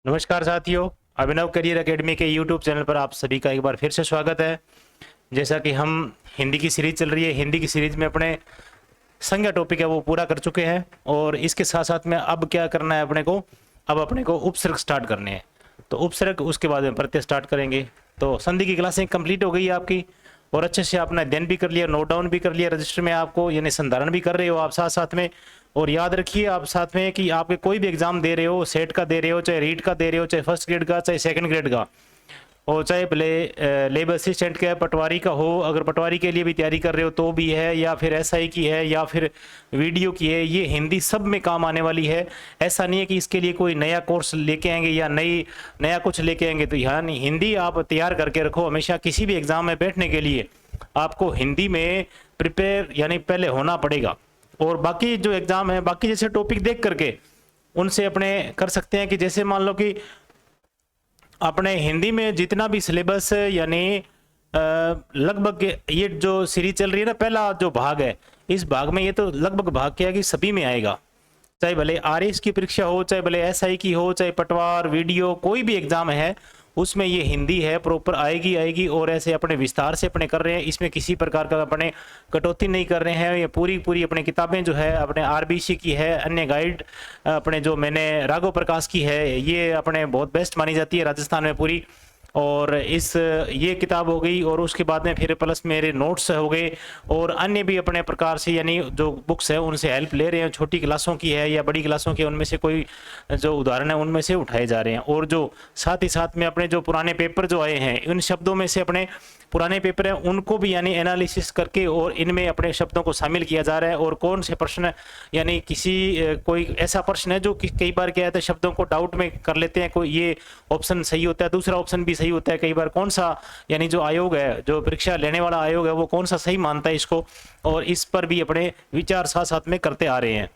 नमस्कार साथियों, अभिनव career academy के यूट्यूब चैनल पर आप सभी का एक बार फिर से स्वागत है। जैसा कि हम हिंदी की सीरीज चल रही है, हिंदी की सीरीज में अपने संज्ञा टॉपिक है वो पूरा कर चुके हैं और इसके साथ साथ में अब क्या करना है अपने को उपसर्ग स्टार्ट करने हैं। तो उपसर्ग उसके बाद में प्रत्यय स्टार्ट करेंगे। तो संधि की क्लासें कंप्लीट हो गई है आपकी और अच्छे से आपने अध्ययन भी कर लिया, नोट डाउन भी कर लिया रजिस्टर में आपको, यानी संधारण भी कर रहे हो आप साथ साथ में। और याद रखिए आप साथ में कि आपके कोई भी एग्जाम दे रहे हो, सेट का दे रहे हो, चाहे रीट का दे रहे हो, चाहे फर्स्ट ग्रेड का, चाहे सेकंड ग्रेड का, और चाहे भले लेबर असिस्टेंट का, पटवारी का हो, अगर पटवारी के लिए भी तैयारी कर रहे हो तो भी है, या फिर एसआई की है, या फिर वीडियो की है, ये हिंदी सब में काम आने वाली है। ऐसा नहीं है कि इसके लिए कोई नया कोर्स लेके आएंगे या नया कुछ लेके आएंगे। तो यहाँ नहीं, हिंदी आप तैयार करके रखो हमेशा। किसी भी एग्जाम में बैठने के लिए आपको हिंदी में प्रिपेयर यानी पहले होना पड़ेगा। और बाकी जो एग्जाम है, बाकी जैसे टॉपिक देख करके उनसे अपने कर सकते हैं कि जैसे मान लो कि अपने हिंदी में जितना भी सिलेबस यानी लगभग ये जो सीरीज चल रही है ना, पहला जो भाग है, इस भाग में ये तो लगभग भाग क्या है कि सभी में आएगा। चाहे भले आरएस की परीक्षा हो, चाहे भले एसआई की हो, चाहे पटवार वीडियो कोई भी एग्जाम है उसमें ये हिंदी है प्रॉपर आएगी। और ऐसे अपने विस्तार से अपने कर रहे हैं, इसमें किसी प्रकार का अपने कटौती नहीं कर रहे हैं। ये पूरी अपने किताबें जो है अपने आरबीसी की है, अन्य गाइड अपने जो मैंने राघव प्रकाश की है, ये अपने बहुत बेस्ट मानी जाती है राजस्थान में पूरी। और ये किताब हो गई और उसके बाद में फिर प्लस मेरे नोट्स हो गए और अन्य भी अपने प्रकार से यानी जो बुक्स है उनसे हेल्प ले रहे हैं। छोटी क्लासों की है या बड़ी क्लासों की, उनमें से कोई जो उदाहरण है उनमें से उठाए जा रहे हैं। और जो साथ ही साथ में अपने जो पुराने पेपर जो आए हैं, उन शब्दों में से अपने पुराने पेपर हैं उनको भी यानी एनालिसिस करके और इनमें अपने शब्दों को शामिल किया जा रहा है। और कौन से प्रश्न यानी कोई ऐसा प्रश्न है जो कई बार क्या है, शब्दों को डाउट में कर लेते हैं, कोई ये ऑप्शन सही होता है, दूसरा ऑप्शन भी सही होता है। कई बार कौन सा यानी जो आयोग है, जो परीक्षा लेने वाला आयोग है, वो कौन सा सही मानता है इसको, और इस पर भी अपने विचार साथ साथ में करते आ रहे हैं।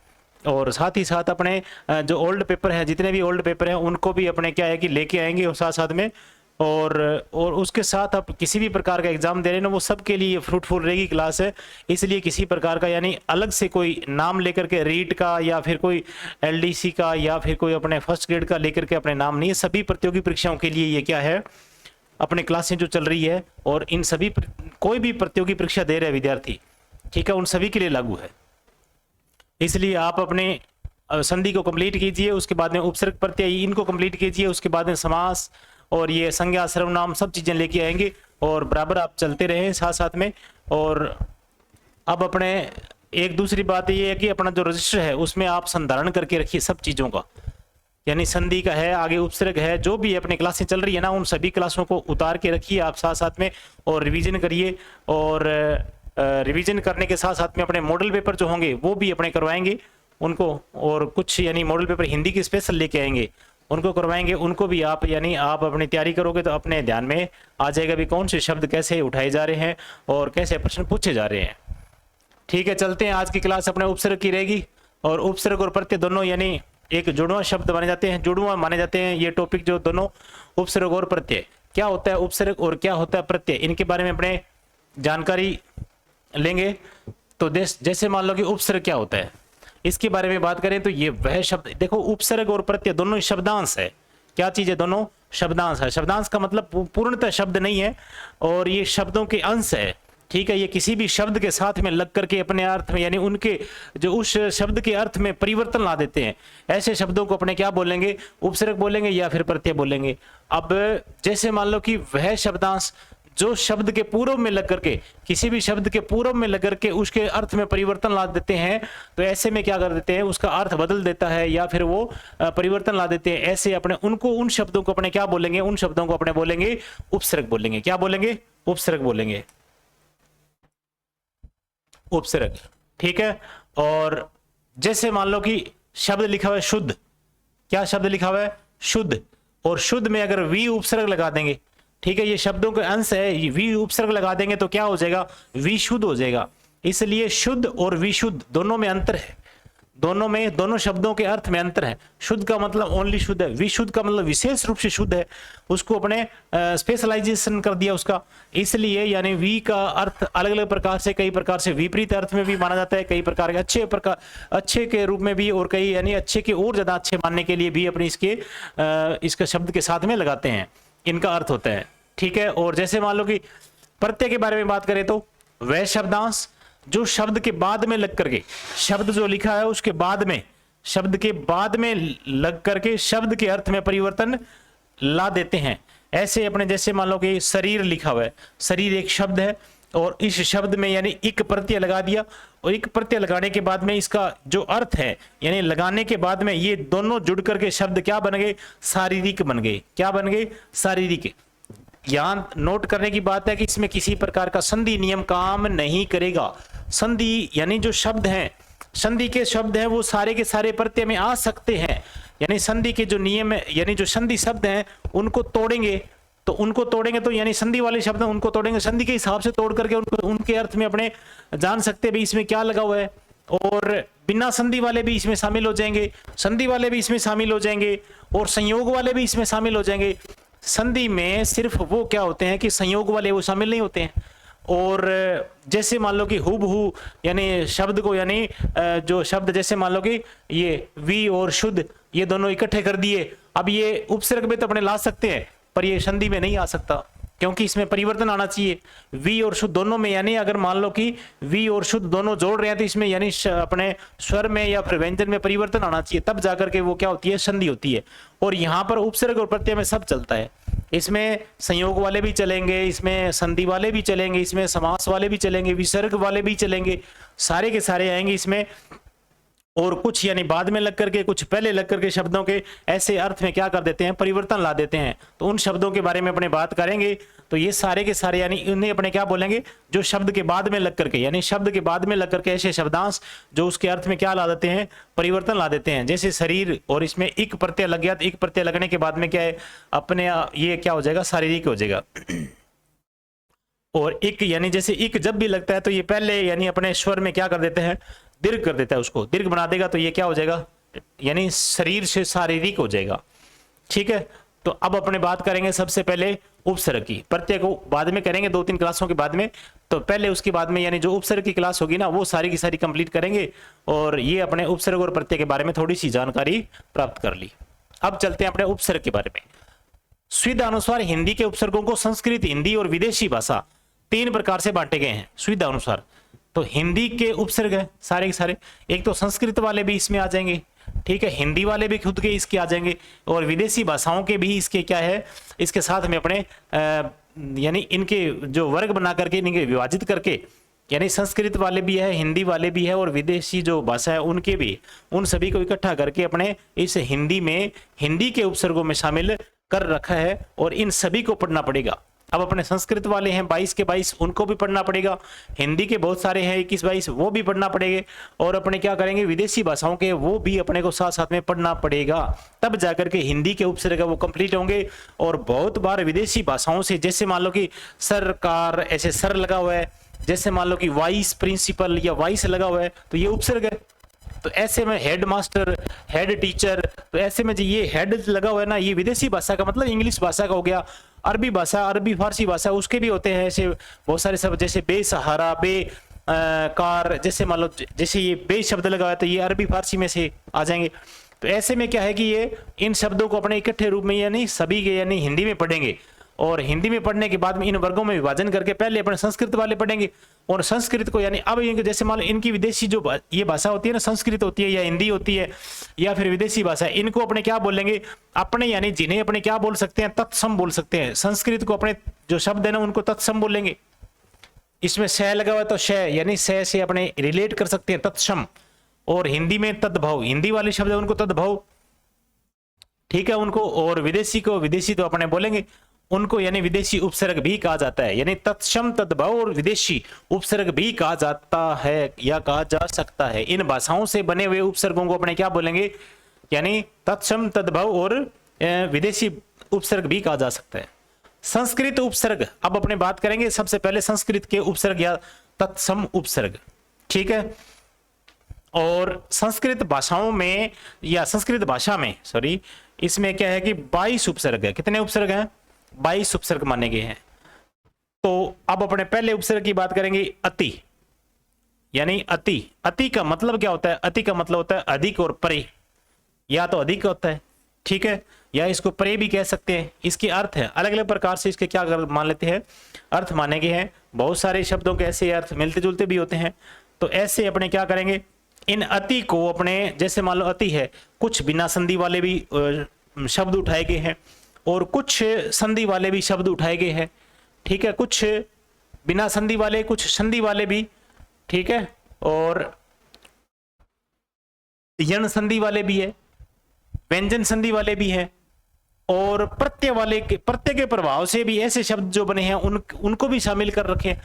और साथ ही साथ अपने जो ओल्ड पेपर है, जितने भी ओल्ड पेपर हैं उनको भी अपने क्या है कि लेके आएंगे और साथ साथ में। और उसके साथ आप किसी भी प्रकार का एग्जाम दे रहे हैं ना, वो सबके लिए फ्रूटफुल रहेगी क्लास है। इसलिए किसी प्रकार का यानी अलग से कोई नाम लेकर के रीट का या फिर कोई एलडीसी का या फिर कोई अपने फर्स्ट ग्रेड का लेकर के अपने नाम नहीं है। सभी प्रतियोगी परीक्षाओं के लिए ये क्या है, अपने क्लासें जो चल रही है और इन सभी कोई भी प्रतियोगी परीक्षा दे रहे विद्यार्थी, ठीक है, उन सभी के लिए लागू है। इसलिए आप अपने संधि को कंप्लीट कीजिए, उसके बाद में उपसर्ग प्रत्यय इनको कंप्लीट कीजिए, उसके बाद में समास और ये संज्ञा सर्वनाम सब चीजें लेके आएंगे और बराबर आप चलते रहें साथ साथ में। और अब अपने एक दूसरी बात ये है कि अपना जो रजिस्टर है उसमें आप संधारण करके रखिए सब चीजों का, यानी संधि का है, आगे उपसर्ग है, जो भी अपनी क्लासें चल रही है ना, उन सभी क्लासों को उतार के रखिए आप साथ साथ में और रिवीजन करिए। और रिवीजन करने के साथ साथ में अपने मॉडल पेपर जो होंगे वो भी अपने करवाएंगे उनको, और कुछ यानी मॉडल पेपर हिंदी के स्पेशल लेके आएंगे उनको करवाएंगे। उनको भी आप यानी आप अपनी तैयारी करोगे तो अपने ध्यान में आ जाएगा भी कौन से शब्द कैसे उठाए जा रहे हैं और कैसे प्रश्न पूछे जा रहे हैं। ठीक है, चलते हैं। आज की क्लास अपने उपसर्ग की रहेगी और उपसर्ग और प्रत्यय दोनों यानी एक जुड़वा शब्द माने जाते हैं, जुड़वा माने जाते हैं ये टॉपिक जो दोनों उपसर्ग और प्रत्यय, क्या होता है उपसर्ग और क्या होता है प्रत्यय, इनके बारे में अपने जानकारी लेंगे। तो जैसे मान लो कि उपसर्ग क्या होता है, इसके बारे में बात करें तो ये वह शब्द, देखो उपसर्ग और प्रत्यय दोनों शब्दांश है। क्या चीज है, दोनों शब्दांश है। शब्दांश का मतलब पूर्णतः शब्द नहीं है और ये शब्दों के अंश है, ठीक है। ये किसी भी शब्द के साथ में लग करके अपने अर्थ में यानी उनके जो उस शब्द के अर्थ में परिवर्तन ला देते हैं, ऐसे शब्दों को अपने क्या बोलेंगे, उपसर्ग बोलेंगे या फिर प्रत्यय बोलेंगे। अब जैसे मान लो कि वह शब्दांश जो शब्द के पूर्व में लग करके, किसी भी शब्द के पूर्व में लग करके उसके अर्थ में परिवर्तन ला देते हैं, तो ऐसे में क्या कर देते हैं, उसका अर्थ बदल देता है या फिर वो परिवर्तन ला देते हैं। ऐसे अपने उनको उन शब्दों को अपने क्या बोलेंगे, उन शब्दों को अपने बोलेंगे उपसर्ग बोलेंगे। क्या बोलेंगे, उपसर्ग बोलेंगे, उपसर्ग, ठीक है। और जैसे मान लो कि शब्द लिखा हुआ है शुद्ध, क्या शब्द लिखा हुआ है, शुद्ध, और शुद्ध में अगर वी उपसर्ग लगा देंगे, ठीक है, ये शब्दों के अंश है, वी उपसर्ग लगा देंगे तो क्या हो जाएगा, विशुद्ध हो जाएगा। इसलिए शुद्ध और विशुद्ध दोनों में अंतर है। दोनों में, दोनों शब्दों के अर्थ में अंतर है। शुद्ध का मतलब ओनली शुद्ध है, विशुद्ध का मतलब विशेष रूप से शुद्ध है, उसको अपने स्पेशलाइजेशन कर दिया उसका, इसलिए यानी वी का अर्थ अलग अलग प्रकार से, कई प्रकार से विपरीत अर्थ में भी माना जाता है, कई प्रकार के अच्छे के रूप में भी, और कई यानी अच्छे के और ज्यादा अच्छे मानने के लिए भी अपने इसके शब्द के साथ में लगाते हैं, इनका अर्थ होता है। ठीक है। और जैसे मान लो कि प्रत्यय के बारे में बात करें तो वह शब्दांश जो शब्द के बाद में लग करके, शब्द जो लिखा है उसके बाद में, शब्द के बाद में लग करके शब्द के अर्थ में परिवर्तन ला देते हैं। ऐसे अपने जैसे मान लो कि शरीर लिखा हुआ है, शरीर एक शब्द है और इस शब्द में यानी इक प्रत्यय लगा दिया, और इक प्रत्यय लगाने के बाद में इसका जो अर्थ है यानी लगाने के बाद में ये दोनों जुड़ करके शब्द क्या बन गए, शारीरिक बन गए। क्या बन गए, शारीरिक। यहां नोट करने की बात है कि इसमें किसी प्रकार का संधि नियम काम नहीं करेगा। संधि यानी जो शब्द हैं, संधि के शब्द हैं वो सारे के सारे प्रत्यय में आ सकते हैं, यानी संधि के जो नियम है यानी जो संधि शब्द हैं उनको तोड़ेंगे तो यानी संधि वाले शब्द हैं उनको तोड़ेंगे, संधि के हिसाब से तोड़ करके उनके अर्थ में अपने जान सकते हैं इसमें क्या लगा हुआ है। और बिना संधि वाले भी इसमें शामिल हो जाएंगे, संधि वाले भी इसमें शामिल हो जाएंगे, और संयोग वाले भी इसमें शामिल हो जाएंगे। संधि में सिर्फ वो क्या होते हैं कि संयोग वाले वो शामिल नहीं होते हैं। और जैसे मान लो कि हुबहू यानी शब्द को यानी जो शब्द जैसे मान लो कि ये वी और शुद्ध ये दोनों इकट्ठे कर दिए, अब ये उपसर्ग में तो अपने ला सकते हैं पर ये संधि में नहीं आ सकता, क्योंकि इसमें परिवर्तन आना चाहिए। वी और शुद्ध दोनों में, यानी अगर मान लो कि वी और शुद्ध दोनों जोड़ रहे हैं तो इसमें यानी अपने स्वर में या फिर व्यंजन में परिवर्तन आना चाहिए, तब जाकर के वो क्या होती है, संधि होती है। और यहाँ पर उपसर्ग और प्रत्यय में सब चलता है, इसमें संयोग वाले भी चलेंगे, इसमें संधि वाले भी चलेंगे, इसमें समास वाले भी चलेंगे, विसर्ग वाले भी चलेंगे, सारे के सारे आएंगे इसमें। और कुछ यानी बाद में लग करके, कुछ पहले लग करके शब्दों के ऐसे अर्थ में क्या कर देते हैं, परिवर्तन ला देते हैं। तो उन शब्दों के बारे में अपने बात करेंगे। तो ये सारे के सारे यानी उन्हें अपने क्या बोलेंगे, जो शब्द के बाद में लग करके, यानी शब्द के बाद में लग करके ऐसे शब्दांश जो उसके अर्थ में क्या ला देते हैं, परिवर्तन ला देते हैं। जैसे शरीर और इसमें इक प्रत्यय लग गया, तो इक प्रत्यय लगने के बाद में क्या है, अपने ये क्या हो जाएगा, शारीरिक हो जाएगा। और इक यानी जैसे इक जब भी लगता है तो ये पहले यानी अपने स्वर में क्या कर देते हैं, दीर्घ कर देता है, उसको दीर्घ बना देगा, तो ये क्या हो जाएगा, यानी शरीर से शारीरिक हो जाएगा। ठीक है। तो अब अपने बात करेंगे सबसे पहले उपसर्ग की, प्रत्यय को बाद में करेंगे 2-3 क्लासों के बाद में। तो पहले उसके बाद में यानी जो उपसर्ग की क्लास होगी ना, वो सारी की सारी कंप्लीट करेंगे, और ये अपने उपसर्ग और प्रत्यय के बारे में थोड़ी सी जानकारी प्राप्त कर ली। अब चलते हैं अपने उपसर्ग के बारे में। सुविधा अनुसार हिंदी के उपसर्गों को संस्कृत, हिंदी और विदेशी भाषा 3 प्रकार से बांटे गए हैं। सुविधा अनुसार तो हिंदी के उपसर्ग है सारे के सारे, एक तो संस्कृत वाले भी इसमें आ जाएंगे, ठीक है, हिंदी वाले भी खुद के इसके आ जाएंगे, और विदेशी भाषाओं के भी इसके क्या है, इसके साथ में अपने यानी इनके जो वर्ग बना करके इनके विभाजित करके, यानी संस्कृत वाले भी है, हिंदी वाले भी है, और विदेशी जो भाषा है उनके भी, उन सभी को इकट्ठा करके अपने इस हिंदी में हिंदी के उपसर्गों में शामिल कर रखा है, और इन सभी को पढ़ना पड़ेगा। अब अपने संस्कृत वाले हैं 22 के 22, उनको भी पढ़ना पड़ेगा, हिंदी के बहुत सारे हैं 21-22, वो भी पढ़ना पड़ेंगे, और अपने क्या करेंगे, विदेशी भाषाओं के वो भी अपने को साथ साथ में पढ़ना पड़ेगा, तब जाकर के हिंदी के उपसर्ग वो कंप्लीट होंगे। और बहुत बार विदेशी भाषाओं से, जैसे मान लो कि सरकार ऐसे सर लगा हुआ है, जैसे मान लो कि वाइस प्रिंसिपल या वाइस लगा हुआ है, तो ये उपसर्ग है। तो ऐसे में हेड मास्टर, हेड टीचर, तो ऐसे में जो ये हेड लगा हुआ है ना, ये विदेशी भाषा का मतलब इंग्लिश भाषा का हो गया। अरबी भाषा, अरबी फारसी भाषा, उसके भी होते हैं ऐसे बहुत सारे शब्द, जैसे बेसहारा, कार, जैसे मान लो जैसे ये बे शब्द लगा हुआ है तो ये अरबी फारसी में से आ जाएंगे। तो ऐसे में क्या है कि ये इन शब्दों को अपने इकट्ठे रूप में यानी सभी के यानी हिंदी में पढ़ेंगे, और हिंदी में पढ़ने के बाद में इन वर्गों में विभाजन करके पहले अपने संस्कृत वाले पढ़ेंगे, और संस्कृत को यानी अब इनके जैसे मान लो इनकी विदेशी जो ये भाषा होती है ना, संस्कृत होती है या हिंदी होती है या फिर विदेशी भाषा, इनको अपने क्या बोलेंगे, अपने यानी जिन्हें अपने क्या बोल सकते हैं, तत्सम बोल सकते हैं। संस्कृत को अपने जो शब्द है ना उनको तत्सम बोलेंगे। इसमें श लगा हुआ तो श यानी श से अपने रिलेट कर सकते हैं, तत्सम। और हिंदी में तद्भव, हिंदी वाले शब्द है उनको तद्भव, ठीक है उनको। और विदेशी को विदेशी तो अपने बोलेंगे, उनको यानी विदेशी उपसर्ग भी कहा जाता है, यानी तत्सम तद्भव और विदेशी उपसर्ग भी कहा जाता है या कहा जा सकता है। इन भाषाओं से बने हुए उपसर्गों को अपने क्या बोलेंगे, यानी तत्सम तद्भव और विदेशी उपसर्ग भी कहा जा सकता है। संस्कृत उपसर्ग अब अपने बात करेंगे, सबसे पहले संस्कृत के उपसर्ग या तत्सम उपसर्ग, ठीक है। और संस्कृत भाषाओं में या संस्कृत भाषा में सॉरी, इसमें क्या है कि 22 उपसर्ग है। कितने उपसर्ग हैं? 22 उपसर्ग माने गए हैं। तो अब अपने पहले उपसर्ग की बात करेंगे, अति, यानी अति। अति का मतलब क्या होता है? अति का मतलब होता है अधिक और परे, या तो अधिक होता है, ठीक है, या इसको परे भी कह सकते हैं। इसके अर्थ है अलग अलग प्रकार से, इसके क्या मान लेते हैं? अर्थ माने गए हैं। बहुत सारे शब्दों के ऐसे अर्थ मिलते जुलते भी होते हैं। तो ऐसे अपने क्या करेंगे, इन अति को अपने, जैसे मान लो अति है, कुछ बिना संधि वाले भी शब्द उठाए गए हैं और कुछ संधि वाले भी शब्द उठाए गए हैं, ठीक है, कुछ बिना संधि वाले, कुछ संधि वाले भी, ठीक है, और यण संधि वाले भी है, व्यंजन संधि वाले भी हैं, और प्रत्यय वाले के, प्रत्यय के प्रभाव से भी ऐसे शब्द जो बने हैं उनको भी शामिल कर रखे।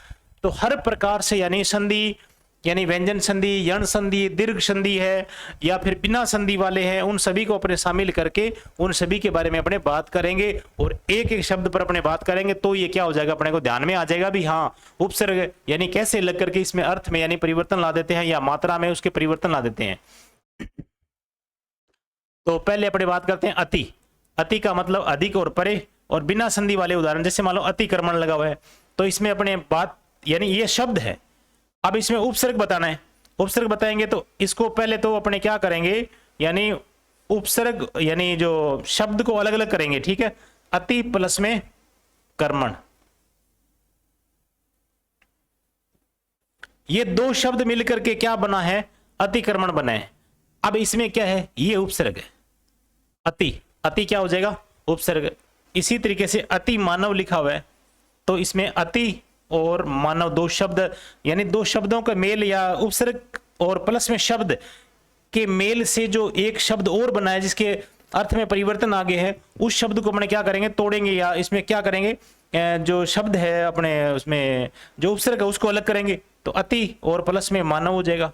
तो हर प्रकार से, यानी संधि, यानी व्यंजन संधि, यण संधि, दीर्घ संधि है, या फिर बिना संधि वाले हैं, उन सभी को अपने शामिल करके उन सभी के बारे में अपने बात करेंगे और एक एक शब्द पर अपने बात करेंगे। तो ये क्या हो जाएगा, अपने को ध्यान में आ जाएगा भी हाँ, उपसर्ग यानी कैसे लग करके इसमें अर्थ में यानी परिवर्तन ला देते हैं या मात्रा में उसके परिवर्तन ला देते हैं। तो पहले अपने बात करते हैं अति। अति का मतलब अधिक और परे, और बिना संधि वाले उदाहरण, जैसे मान लो अतिक्रमण लगा हुआ है, तो इसमें अपने बात, यानी ये शब्द है, अब इसमें उपसर्ग बताना है। उपसर्ग बताएंगे तो इसको पहले तो अपने क्या करेंगे, यानी उपसर्ग यानी जो शब्द को अलग अलग करेंगे, ठीक है। अति प्लस में कर्मण, ये दो शब्द मिलकर के क्या बना है, अतिक्रमण बना है। अब इसमें क्या है, ये उपसर्ग है अति, अति क्या हो जाएगा, उपसर्ग। इसी तरीके से अति मानव लिखा हुआ है, तो इसमें अति और मानव दो शब्द, यानी दो शब्दों का मेल या उपसर्ग और प्लस में शब्द के मेल से जो एक शब्द और बना है जिसके अर्थ में परिवर्तन आ गए हैं, उस शब्द को अपने क्या करेंगे, तोड़ेंगे, या इसमें क्या करेंगे, जो शब्द है अपने उसमें जो उपसर्ग है उसको अलग करेंगे। तो अति और प्लस में मानव हो जाएगा।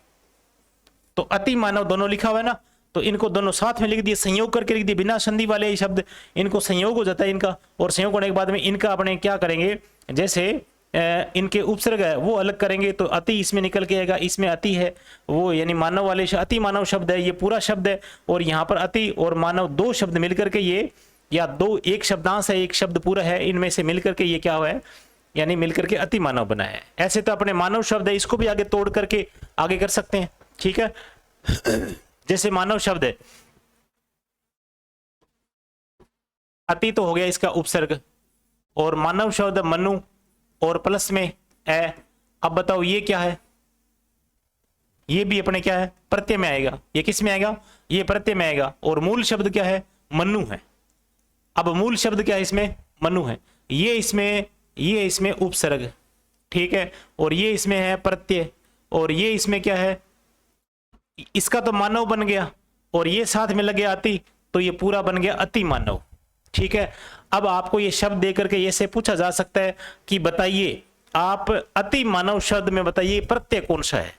तो अति मानव दोनों लिखा हुआ है ना, तो इनको दोनों साथ में लिख दिए, संयोग करके लिख दिए, बिना संधि वाले शब्द, इनको संयोग हो जाता है इनका, और संयोग होने के बाद में इनका अपने क्या करेंगे, जैसे इनके उपसर्ग है वो अलग करेंगे। तो अति इसमें निकल के आएगा, इसमें अति है वो, यानी मानव वाले अति मानव शब्द है, ये पूरा शब्द है, और यहाँ पर अति और मानव दो शब्द मिलकर के ये, या दो, एक शब्दांश है, एक शब्द पूरा है, इनमें से मिलकर के ये क्या हुआ है, यानी मिलकर के अति मानव बना है। ऐसे तो अपने मानव शब्द है, इसको भी आगे तोड़ करके आगे कर सकते हैं, ठीक है। जैसे मानव शब्द है, अति तो हो गया इसका उपसर्ग, और मानव शब्द मनु और प्लस में है। अब बताओ ये क्या है, ये भी अपने क्या है, प्रत्यय में आएगा। ये किस में आएगा, ये प्रत्यय में आएगा। और मूल शब्द क्या है, मनु है। अब मूल शब्द क्या है इसमें, मनु है। ये इसमें उपसर्ग, ठीक है, और ये इसमें है प्रत्यय, और ये इसमें क्या है, इसका तो मानव बन गया, और ये साथ में लगे अति, तो ये पूरा बन गया अति मानव, ठीक है। अब आपको ये शब्द देकर के ये से पूछा जा सकता है कि बताइए आप अति मानव शब्द में बताइए प्रत्यय कौन सा है।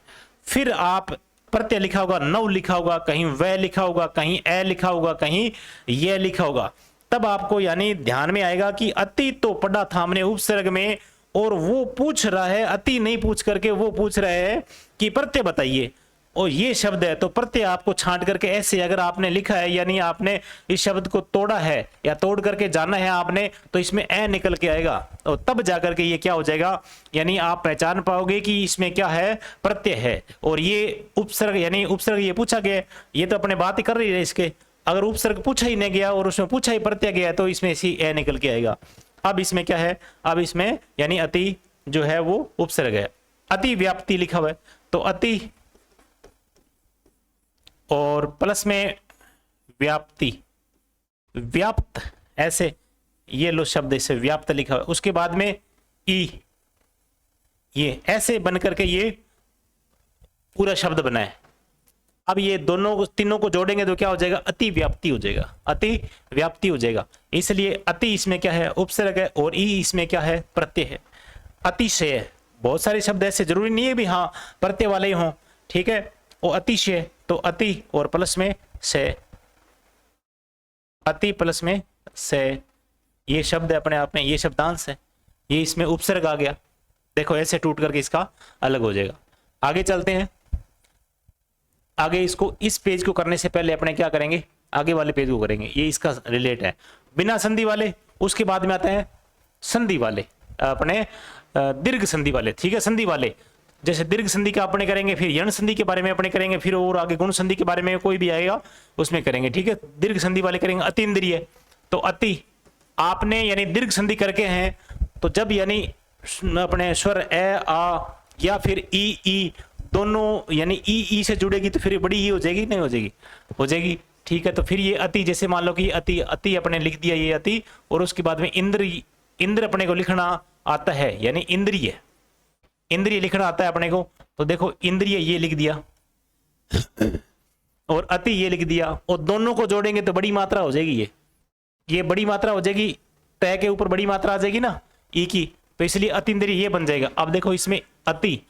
फिर आप प्रत्यय लिखा होगा, नव लिखा होगा, कहीं वह लिखा होगा, कहीं ए लिखा होगा, कहीं यह लिखा होगा, तब आपको यानी ध्यान में आएगा कि अति तो पढ़ा था हमने उपसर्ग में, और वो पूछ रहा है, अति नहीं पूछ करके वो पूछ रहा है कि प्रत्यय बताइए, और ये शब्द है। तो प्रत्यय आपको छांट करके ऐसे अगर आपने लिखा है, यानी आपने इस शब्द को तोड़ा है या तोड़ करके जाना है आपने, तो इसमें ए निकल के आएगा, और तब जाकर के ये क्या हो जाएगा, यानी आप पहचान पाओगे कि इसमें क्या है, प्रत्यय है। और ये उपसर्ग, यानी उपसर्ग ये पूछा गया, ये तो अपने बात ही कर रही है इसके, अगर उपसर्ग पूछा ही नहीं गया और उसमें पूछा ही प्रत्यय गया, तो इसमें इसी ए निकल के आएगा। अब इसमें क्या है, अब इसमें यानी अति जो है वो उपसर्ग है। अति व्याप्ति लिखा हुआ है, तो अति और प्लस में व्याप्ति, व्याप्त, ऐसे ये लो शब्द इसे व्याप्त लिखा हुआ है। उसके बाद में ई, ये ऐसे बन करके ये पूरा शब्द बना है। अब ये दोनों तीनों को जोड़ेंगे तो क्या हो जाएगा, अति व्याप्ति हो जाएगा, अति व्याप्ति हो जाएगा। इसलिए अति इसमें क्या है, उपसर्ग है, और ई इसमें क्या है, प्रत्यय है। अतिशय, बहुत सारे शब्द ऐसे, जरूरी नहीं है भी हाँ प्रत्यय वाले ही हों, ठीक है। वो अतिशय, तो अति और प्लस में से, अति प्लस में से, ये शब्द है अपने आप में, ये शब्दांश है, ये इसमें उपसर्ग आ गया। देखो ऐसे टूट करके इसका अलग हो जाएगा। आगे चलते हैं। आगे इसको, इस पेज को करने से पहले अपने क्या करेंगे, आगे वाले पेज को करेंगे, ये इसका रिलेट है। बिना संधि वाले, उसके बाद में आते हैं संधि वाले, अपने दीर्घ संधि वाले, ठीक है, संधि वाले। जैसे दीर्घ संधि का अपने करेंगे, फिर यण संधि के बारे में अपने करेंगे, फिर और आगे गुण संधि के बारे में कोई भी आएगा उसमें करेंगे, ठीक है। दीर्घ संधि वाले करेंगे अतीन्द्रिय, तो अति आपने यानी दीर्घ संधि करके हैं, तो जब यानी अपने स्वर ए आ या फिर ई दोनों यानी ई से जुड़ेगी तो फिर बड़ी ई हो जाएगी, नहीं हो जाएगी, हो जाएगी, ठीक है। तो फिर ये अति, जैसे मान लो कि अति, अति अपने लिख दिया ये अति, और उसके बाद में इंद्र, इंद्र अपने को लिखना आता है, यानी इंद्रिय, इंद्रिय लिखना आता है अपने को। तो देखो इंद्रिय ये लिख दिया और अति ये लिख दिया, और दोनों को जोड़ेंगे तो बड़ी मात्रा हो जाएगी, ये बड़ी मात्रा हो जाएगी, तय के ऊपर बड़ी मात्रा आ जाएगी ना ई की, तो इसलिए अतीन्द्रिय ये बन जाएगा। अब देखो इसमें अति,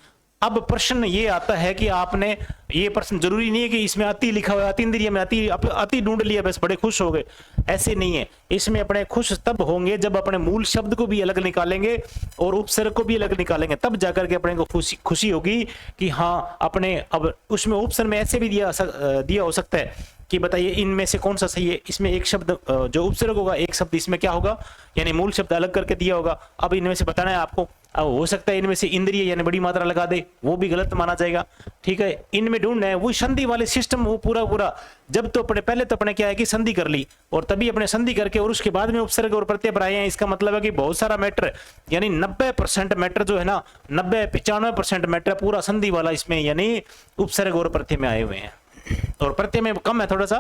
अब प्रश्न ये आता है कि आपने, ये प्रश्न जरूरी नहीं है कि इसमें अति लिखा हुआ है, अतीन्द्रिय में अति, अति ढूंढ लिया बस बड़े खुश हो गए, ऐसे नहीं है। इसमें अपने खुश तब होंगे जब अपने मूल शब्द को भी अलग निकालेंगे और उपसर्ग को भी अलग निकालेंगे, तब जाकर के अपने को खुशी होगी कि हाँ अपने, अब उसमें उपसर्ग में ऐसे भी दिया हो सकता है कि बताइए इनमें से कौन सा सही है। इसमें एक शब्द जो उपसर्ग होगा, एक शब्द इसमें क्या होगा, यानी मूल शब्द अलग करके दिया होगा। अब इनमें से बताना है आपको, अब हो सकता है इनमें से इंद्रिय यानी बड़ी मात्रा लगा दे, वो भी गलत माना जाएगा, ठीक है। इनमें ढूंढना है वो संधि वाले सिस्टम, वो पूरा जब तो अपने पहले तो अपने क्या है कि संधि कर ली, और तभी अपने संधि करके और उसके बाद में उपसर्ग और प्रत्यय पर आए हैं। इसका मतलब है कि बहुत सारा मैटर, यानी 90% मैटर जो है ना, 90-95% मैटर पूरा संधि वाला इसमें, यानी उपसर्ग और प्रत्यय में आए हुए हैं, और प्रत्यय में कम है थोड़ा सा,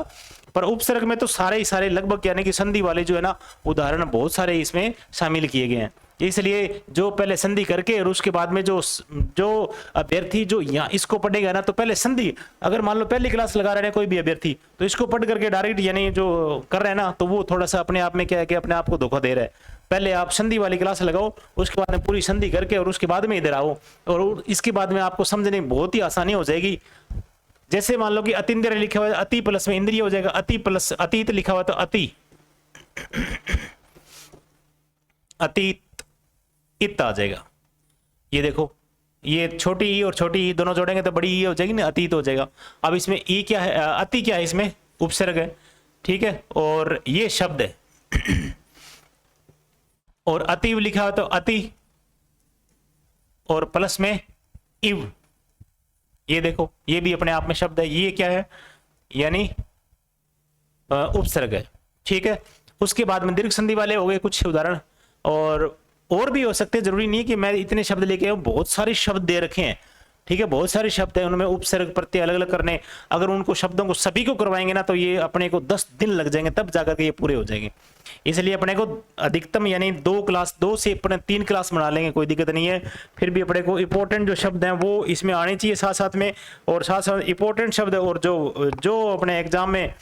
पर उपसर्ग में तो सारे ही सारे लगभग, यानी कि संधि वाले जो है ना उदाहरण बहुत सारे इसमें शामिल किए गए हैं। इसलिए जो पहले संधि करके और उसके बाद में जो अभ्यर्थी जो यहाँ इसको पढ़ेगा ना, तो पहले संधि, अगर मान लो पहली क्लास लगा रहे हैं कोई भी अभ्यर्थी, तो इसको पढ़ करके डायरेक्ट यानी जो कर रहे हैं ना, तो वो थोड़ा सा अपने आप में क्या है कि अपने आप को धोखा दे रहा है। पहले आप संधि वाली क्लास लगाओ, उसके बाद में पूरी संधि करके और उसके बाद में इधर आओ, और इसके बाद में आपको समझने में बहुत ही आसानी हो जाएगी। जैसे मान लो कि अतीन्द्रिय लिखा हुआ है, अति प्लस में इंद्रिय हो जाएगा, अति प्लस अतीत लिखा हुआ तो अति, अतीत इत आ जाएगा। ये देखो, ये छोटी ई और छोटी ई दोनों जोड़ेंगे तो बड़ी ई हो जाएगी ना, अतीत हो जाएगा। अब इसमें ई क्या है, अति क्या है, इसमें उपसर्ग है, ठीक है, और ये शब्द है और अति लिखा हुआ तो अति और प्लस में इव, ये देखो ये भी अपने आप में शब्द है, ये क्या है, यानी उपसर्ग है, ठीक है। उसके बाद में दीर्घ संधि वाले हो गए कुछ उदाहरण, और भी हो सकते हैं, जरूरी नहीं है कि मैं इतने शब्द लेके आऊं, बहुत सारे शब्द दे रखे हैं, ठीक है, बहुत सारे शब्द हैं, उनमें उपसर्ग प्रत्यय अलग अलग करने, अगर उनको शब्दों को सभी को करवाएंगे ना तो ये अपने को 10 दिन लग जाएंगे, तब जाकर के ये पूरे हो जाएंगे। इसलिए अपने को अधिकतम यानी 2 से अपने 3 क्लास बना लेंगे, कोई दिक्कत नहीं है। फिर भी अपने को इंपॉर्टेंट जो शब्द हैं वो इसमें आने चाहिए साथ साथ में, और साथ साथ इंपॉर्टेंट शब्द, और जो अपने एग्जाम में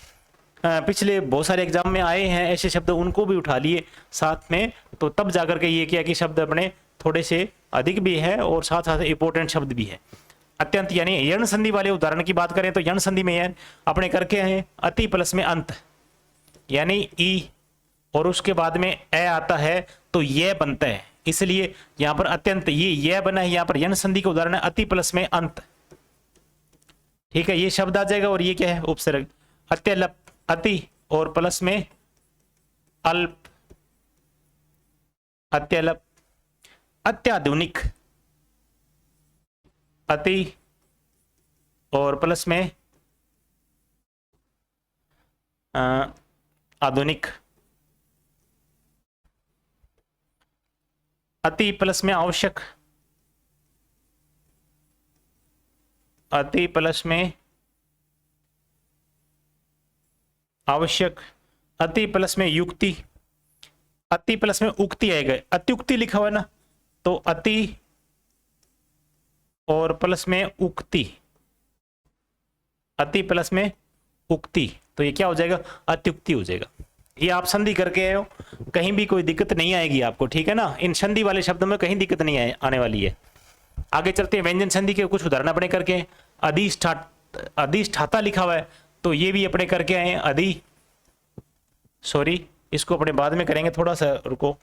पिछले बहुत सारे एग्जाम में आए हैं ऐसे शब्द, उनको भी उठा लिए साथ में, तो तब जाकर के ये क्या कि शब्द अपने थोड़े से अधिक भी है और साथ साथ इंपॉर्टेंट शब्द भी है। अत्यंत यानी यण संधि वाले उदाहरण की बात करें तो यण संधि में अपने करके हैं अति प्लस में अंत, यानी ई, और उसके बाद में ए आता है तो ये बनता है, इसलिए यहां पर अत्यंत ये बना है, यहां पर यण संधि का उदाहरण है अति प्लस में अंत, ठीक है, ये शब्द आ जाएगा। और ये क्या है, उपसर्ग, अत्यल्प, अति और प्लस में अल्प, अत्यल्प, अत्याधुनिक, अति और प्लस में आधुनिक, अति प्लस में आवश्यक, अति प्लस में आवश्यक, अति प्लस में युक्ति, अति प्लस में उक्ति आएगा, अत्युक्ति लिखा हुआ है ना, तो अति और प्लस में उक्ति, अति प्लस में उक्ति, तो ये क्या हो जाएगा, अत्युक्ति हो जाएगा। ये आप संधि करके आए हो, कहीं भी कोई दिक्कत नहीं आएगी आपको, ठीक है ना, इन संधि वाले शब्दों में कहीं दिक्कत नहीं आने वाली है। आगे चलते हैं व्यंजन संधि के कुछ उदाहरण अपने करके। अधिष्ठाता लिखा हुआ है तो ये भी अपने करके आए, इसको अपने बाद में करेंगे, थोड़ा सा रुको,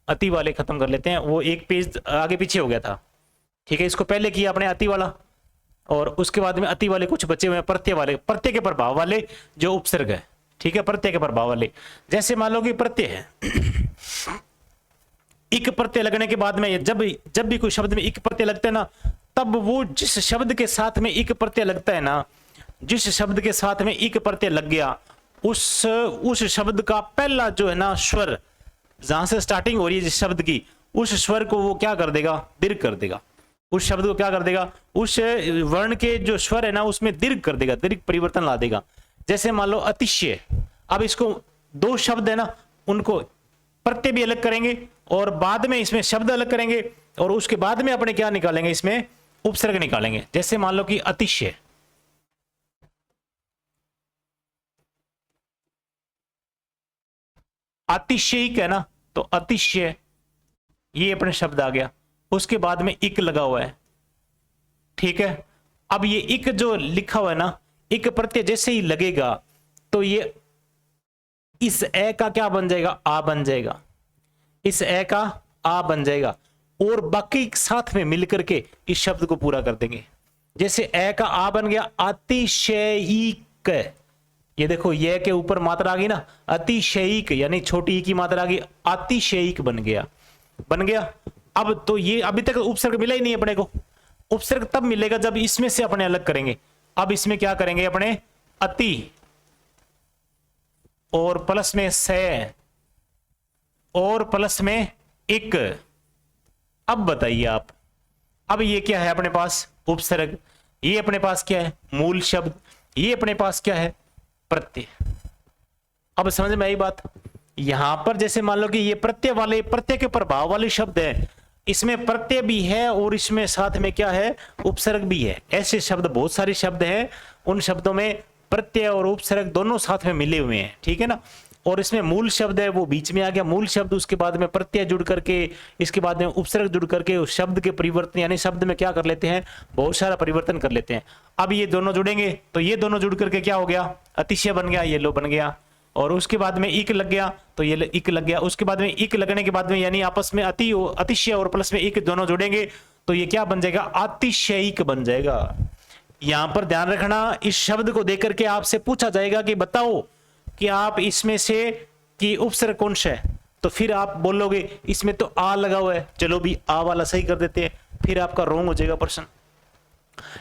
अति वाले खत्म कर लेते हैं, वो एक पेज आगे पीछे हो गया था, ठीक है। इसको पहले किया अपने अति वाला, और उसके बाद में अति वाले कुछ बचे हुए हैं प्रत्यय वाले, प्रत्यय के प्रभाव वाले जो उपसर्ग है, ठीक है, प्रत्यय के प्रभाव वाले। जैसे मान लो कि प्रत्यय है, इक प्रत्यय लगने के बाद में जब जब भी कोई शब्द में इक प्रत्यय लगता है ना, तब वो जिस शब्द के साथ में इक प्रत्यय लगता है ना, जिस शब्द के साथ में इक प्रत्यय लग गया, उस शब्द का पहला जो है ना स्वर, जहां से स्टार्टिंग हो रही है जिस शब्द की, उस स्वर को वो क्या कर देगा, दीर्घ कर देगा। उस शब्द को क्या कर देगा, उस वर्ण के जो स्वर है ना उसमें दीर्घ कर देगा, दीर्घ परिवर्तन ला देगा। जैसे मान लो अतिशय, अब इसको दो शब्द है ना, उनको प्रत्यय भी अलग करेंगे और बाद में इसमें शब्द अलग करेंगे और उसके बाद में अपने क्या निकालेंगे, इसमें उपसर्ग निकालेंगे। जैसे मान लो कि अतिशय, अतिशयिक है ना, तो अतिशय ये अपने शब्द आ गया, उसके बाद में इक लगा हुआ है, ठीक है। अब ये इक जो लिखा हुआ है ना, इक प्रत्यय जैसे ही लगेगा तो ये इस ए का क्या बन जाएगा, आ बन जाएगा, इस ए का आ बन जाएगा और बाकी साथ में मिलकर के इस शब्द को पूरा कर देंगे। जैसे ए का आ बन गया अतिशयिक, ये देखो ये के ऊपर मात्रा आ गई ना, अतिशयिक यानी छोटी ई की मात्रा आ गई, अतिशयिक बन गया, बन गया। अब तो ये अभी तक उपसर्ग मिला ही नहीं अपने को, उपसर्ग तब मिलेगा जब इसमें से अपने अलग करेंगे। अब इसमें क्या करेंगे अपने, अति और प्लस में से और प्लस में एक। अब बताइए आप, अब ये क्या है अपने पास, उपसर्ग, ये अपने पास क्या है, मूल शब्द, ये अपने पास क्या है, प्रत्यय। अब समझ में आई बात। यहां पर जैसे मान लो कि ये प्रत्यय वाले, प्रत्यय के प्रभाव वाले शब्द है, इसमें प्रत्यय भी है और इसमें साथ में क्या है, उपसर्ग भी है। ऐसे शब्द बहुत सारे शब्द हैं, उन शब्दों में प्रत्यय और उपसर्ग दोनों साथ में मिले हुए हैं, ठीक है ना। और इसमें मूल शब्द है वो बीच में आ गया, मूल शब्द, उसके बाद में प्रत्यय जुड़ करके, इसके बाद में उपसर्ग जुड़ करके उस शब्द के परिवर्तन, यानी शब्द में क्या कर लेते हैं, बहुत सारा परिवर्तन कर लेते हैं। अब ये दोनों जुड़ेंगे तो ये दोनों जुड़ करके क्या हो गया, अतिशय बन गया, ये लो बन गया, और उसके बाद में इक लग गया तो ये इक लग गया। उसके बाद में इक लगने के बाद में यानी आपस में अतिशय और प्लस में इक दोनों जुड़ेंगे तो ये क्या बन जाएगा, अतिशयिक बन जाएगा। यहां पर ध्यान रखना, इस शब्द को देकर के आपसे पूछा जाएगा कि बताओ कि आप इसमें से कि उपसर्ग कौन सा है, तो फिर आप बोलोगे इसमें तो आ लगा हुआ है, चलो भी आ वाला सही कर देते हैं, फिर आपका रॉन्ग हो जाएगा प्रश्न।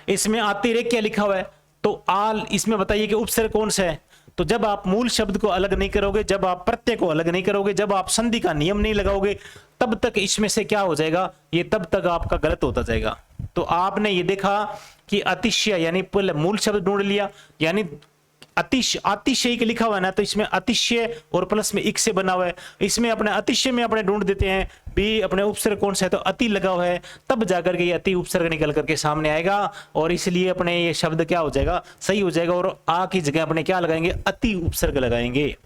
इसमें अतिरेक क्या लिखा हुआ है, तो आल, इसमें बताइए कि उपसर्ग कौन सा है। तो जब आप मूल शब्द को अलग नहीं करोगे, जब आप प्रत्यय को अलग नहीं करोगे, जब आप संधि का नियम नहीं लगाओगे, तब तक इसमें से क्या हो जाएगा, ये तब तक आपका गलत होता जाएगा। तो आपने ये देखा कि अतिशय यानी पहले मूल शब्द ढूंढ लिया, यानी अतिशय के लिखा हुआ है ना, तो इसमें अतिशय और प्लस में इक से बना हुआ है, इसमें अपने अतिशय में अपने ढूंढ देते हैं भी अपने उपसर्ग कौन सा है, तो अति लगा हुआ है, तब जाकर के ये अति उपसर्ग निकल करके सामने आएगा और इसलिए अपने ये शब्द क्या हो जाएगा, सही हो जाएगा। और आ की जगह अपने क्या लगाएंगे, अति उपसर्ग लगाएंगे।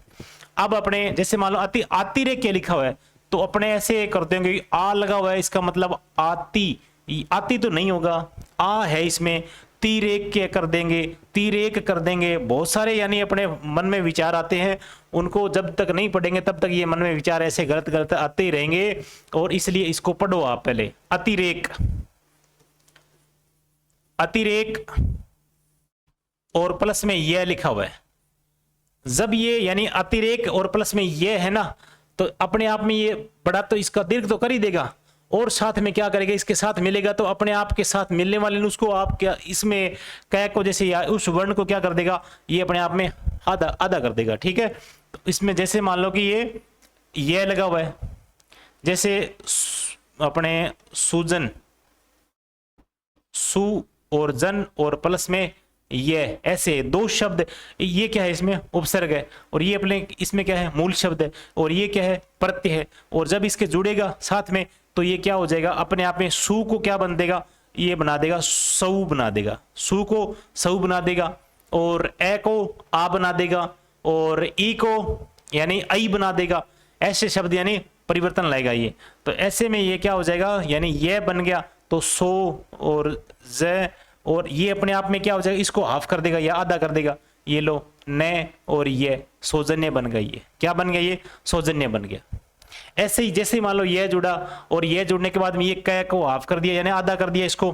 अब अपने जैसे मान लो अतिरेक क्या लिखा हुआ है, तो अपने ऐसे कर देंगे, आ लगा हुआ है, इसका मतलब आती तो नहीं होगा, आ है इसमें, तीरेक के कर देंगे, तीरेक कर देंगे, बहुत सारे यानी अपने मन में विचार आते हैं, उनको जब तक नहीं पढ़ेंगे तब तक ये मन में विचार ऐसे गलत गलत आते ही रहेंगे, और इसलिए इसको पढ़ो आप पहले। अतिरेक, अतिरेक और प्लस में यह लिखा हुआ है, जब ये यानी अतिरेक और प्लस में यह है ना, तो अपने आप में ये बड़ा तो इसका दीर्घ तो कर ही देगा, और साथ में क्या करेगा, इसके साथ मिलेगा तो अपने आप के साथ मिलने वाले उसको आप क्या इसमें कै को जैसे या उस वर्ण को क्या कर देगा, ये अपने आप में आधा आधा कर देगा, ठीक है। तो इसमें जैसे मान लो कि ये लगा हुआ है, जैसे अपने सूजन, सु और जन और प्लस में ये, ऐसे दो शब्द, ये क्या है इसमें उपसर्ग है, और ये अपने इसमें क्या है, मूल शब्द है, और ये क्या है, प्रत्यय है, और जब इसके जुड़ेगा साथ में तो ये क्या हो जाएगा, अपने आप में सु को क्या बन देगा, ये बना देगा, सऊ बना देगा, सु को सऊ बना देगा, और ए को आ बना देगा, और ई को यानी आई बना देगा। ऐसे शब्द यानी परिवर्तन लाएगा ये, तो ऐसे में ये क्या हो जाएगा, यानी ये बन गया तो सो और ज, और ये अपने आप में क्या हो जाएगा, इसको हाफ कर देगा या आधा कर देगा, ये लो न, और ये सौजन्य बन गई, ये क्या बन गया, ये सौजन्य बन गया। ऐसे ही जैसे ही मान लो यह जुड़ा और यह जुड़ने के बाद में ये क को हाफ कर दिया यानी आधा कर दिया इसको,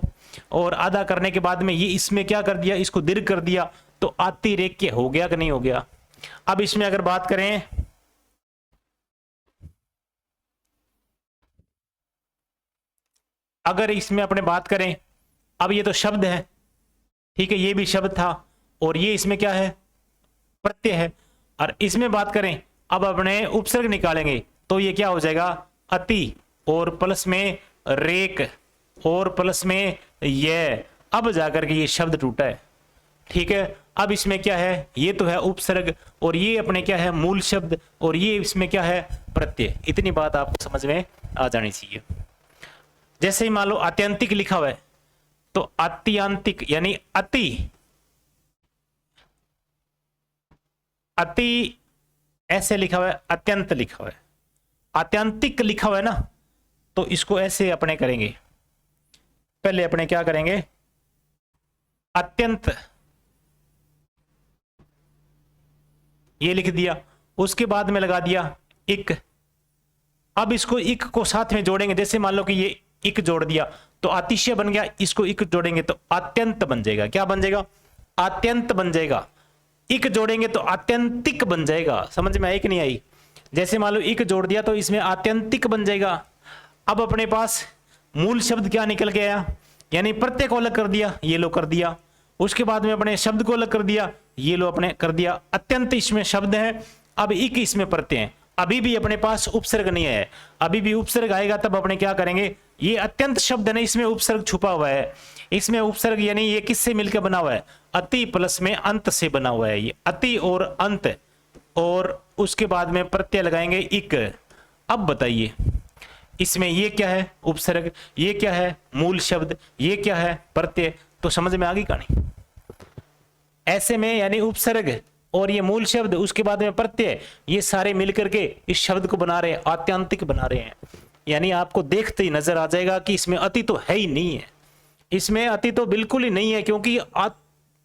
और आधा करने के बाद में ये इसमें क्या कर दिया, इसको दीर्घ कर दिया, तो अतिरेक्य हो गया कि नहीं हो गया। अब इसमें अगर बात करें, अगर इसमें अपने बात करें, अब ये तो शब्द है, ठीक है, ये भी शब्द था, और ये इसमें क्या है, प्रत्यय है। और इसमें बात करें, अब अपने उपसर्ग निकालेंगे, तो ये क्या हो जाएगा, अति, और प्लस में रेक, और प्लस में यह, अब जाकर के ये शब्द टूटा है। ठीक है, अब इसमें क्या है, ये तो है उपसर्ग, और ये अपने क्या है, मूल शब्द, और ये इसमें क्या है, प्रत्यय। इतनी बात आपको समझ में आ जानी चाहिए। जैसे ही मान लो आत्यंतिक लिखा हुआ है, तो आत्यंतिक यानी अति, अति ऐसे लिखा हुआ है, अत्यंत लिखा हुआ है, आत्यंतिक लिखा हुआ है ना, तो इसको ऐसे अपने करेंगे, पहले अपने क्या करेंगे, अत्यंत ये लिख दिया, उसके बाद में लगा दिया इक। अब इसको इक को साथ में जोड़ेंगे, जैसे मान लो कि ये इक जोड़ दिया तो अतिशय बन गया, इसको इक जोड़ेंगे तो अत्यंत बन जाएगा। क्या बन जाएगा, अत्यंत बन जाएगा। इक जोड़ेंगे तो आत्यंतिक बन जाएगा। समझ में आई कि नहीं आई। जैसे मान लो इक जोड़ दिया तो इसमें आत्यंतिक बन जाएगा। अब अपने पास मूल शब्द क्या निकल के आया, यानी प्रत्यय को अलग कर दिया, ये लो कर दिया, उसके बाद में अपने शब्द को अलग कर दिया, ये लो अपने कर दिया। अत्यंत इसमें शब्द है, अब इक इसमें प्रत्यय है। अभी भी अपने पास उपसर्ग नहीं है, अभी भी उपसर्ग आएगा तब अपने क्या करेंगे, ये अत्यंत शब्द है ना, इसमें उपसर्ग छुपा हुआ है। इसमें उपसर्ग यानी ये किससे मिलकर बना हुआ है, अति प्लस में अंत से बना हुआ है। ये अति और अंत, और उसके बाद में प्रत्यय लगाएंगे इक। अब बताइए इसमें ये क्या है, उपसर्ग, ये क्या है, मूल शब्द, ये क्या है, प्रत्यय। तो समझ में आ गई कहानी। ऐसे में यानी उपसर्ग और ये मूल शब्द, उसके बाद में प्रत्यय, ये सारे मिलकर के इस शब्द को बना रहे हैं, आत्यंतिक बना रहे हैं। यानी आपको देखते ही नजर आ जाएगा कि इसमें अति तो है ही नहीं है, इसमें अति तो बिल्कुल ही नहीं है, क्योंकि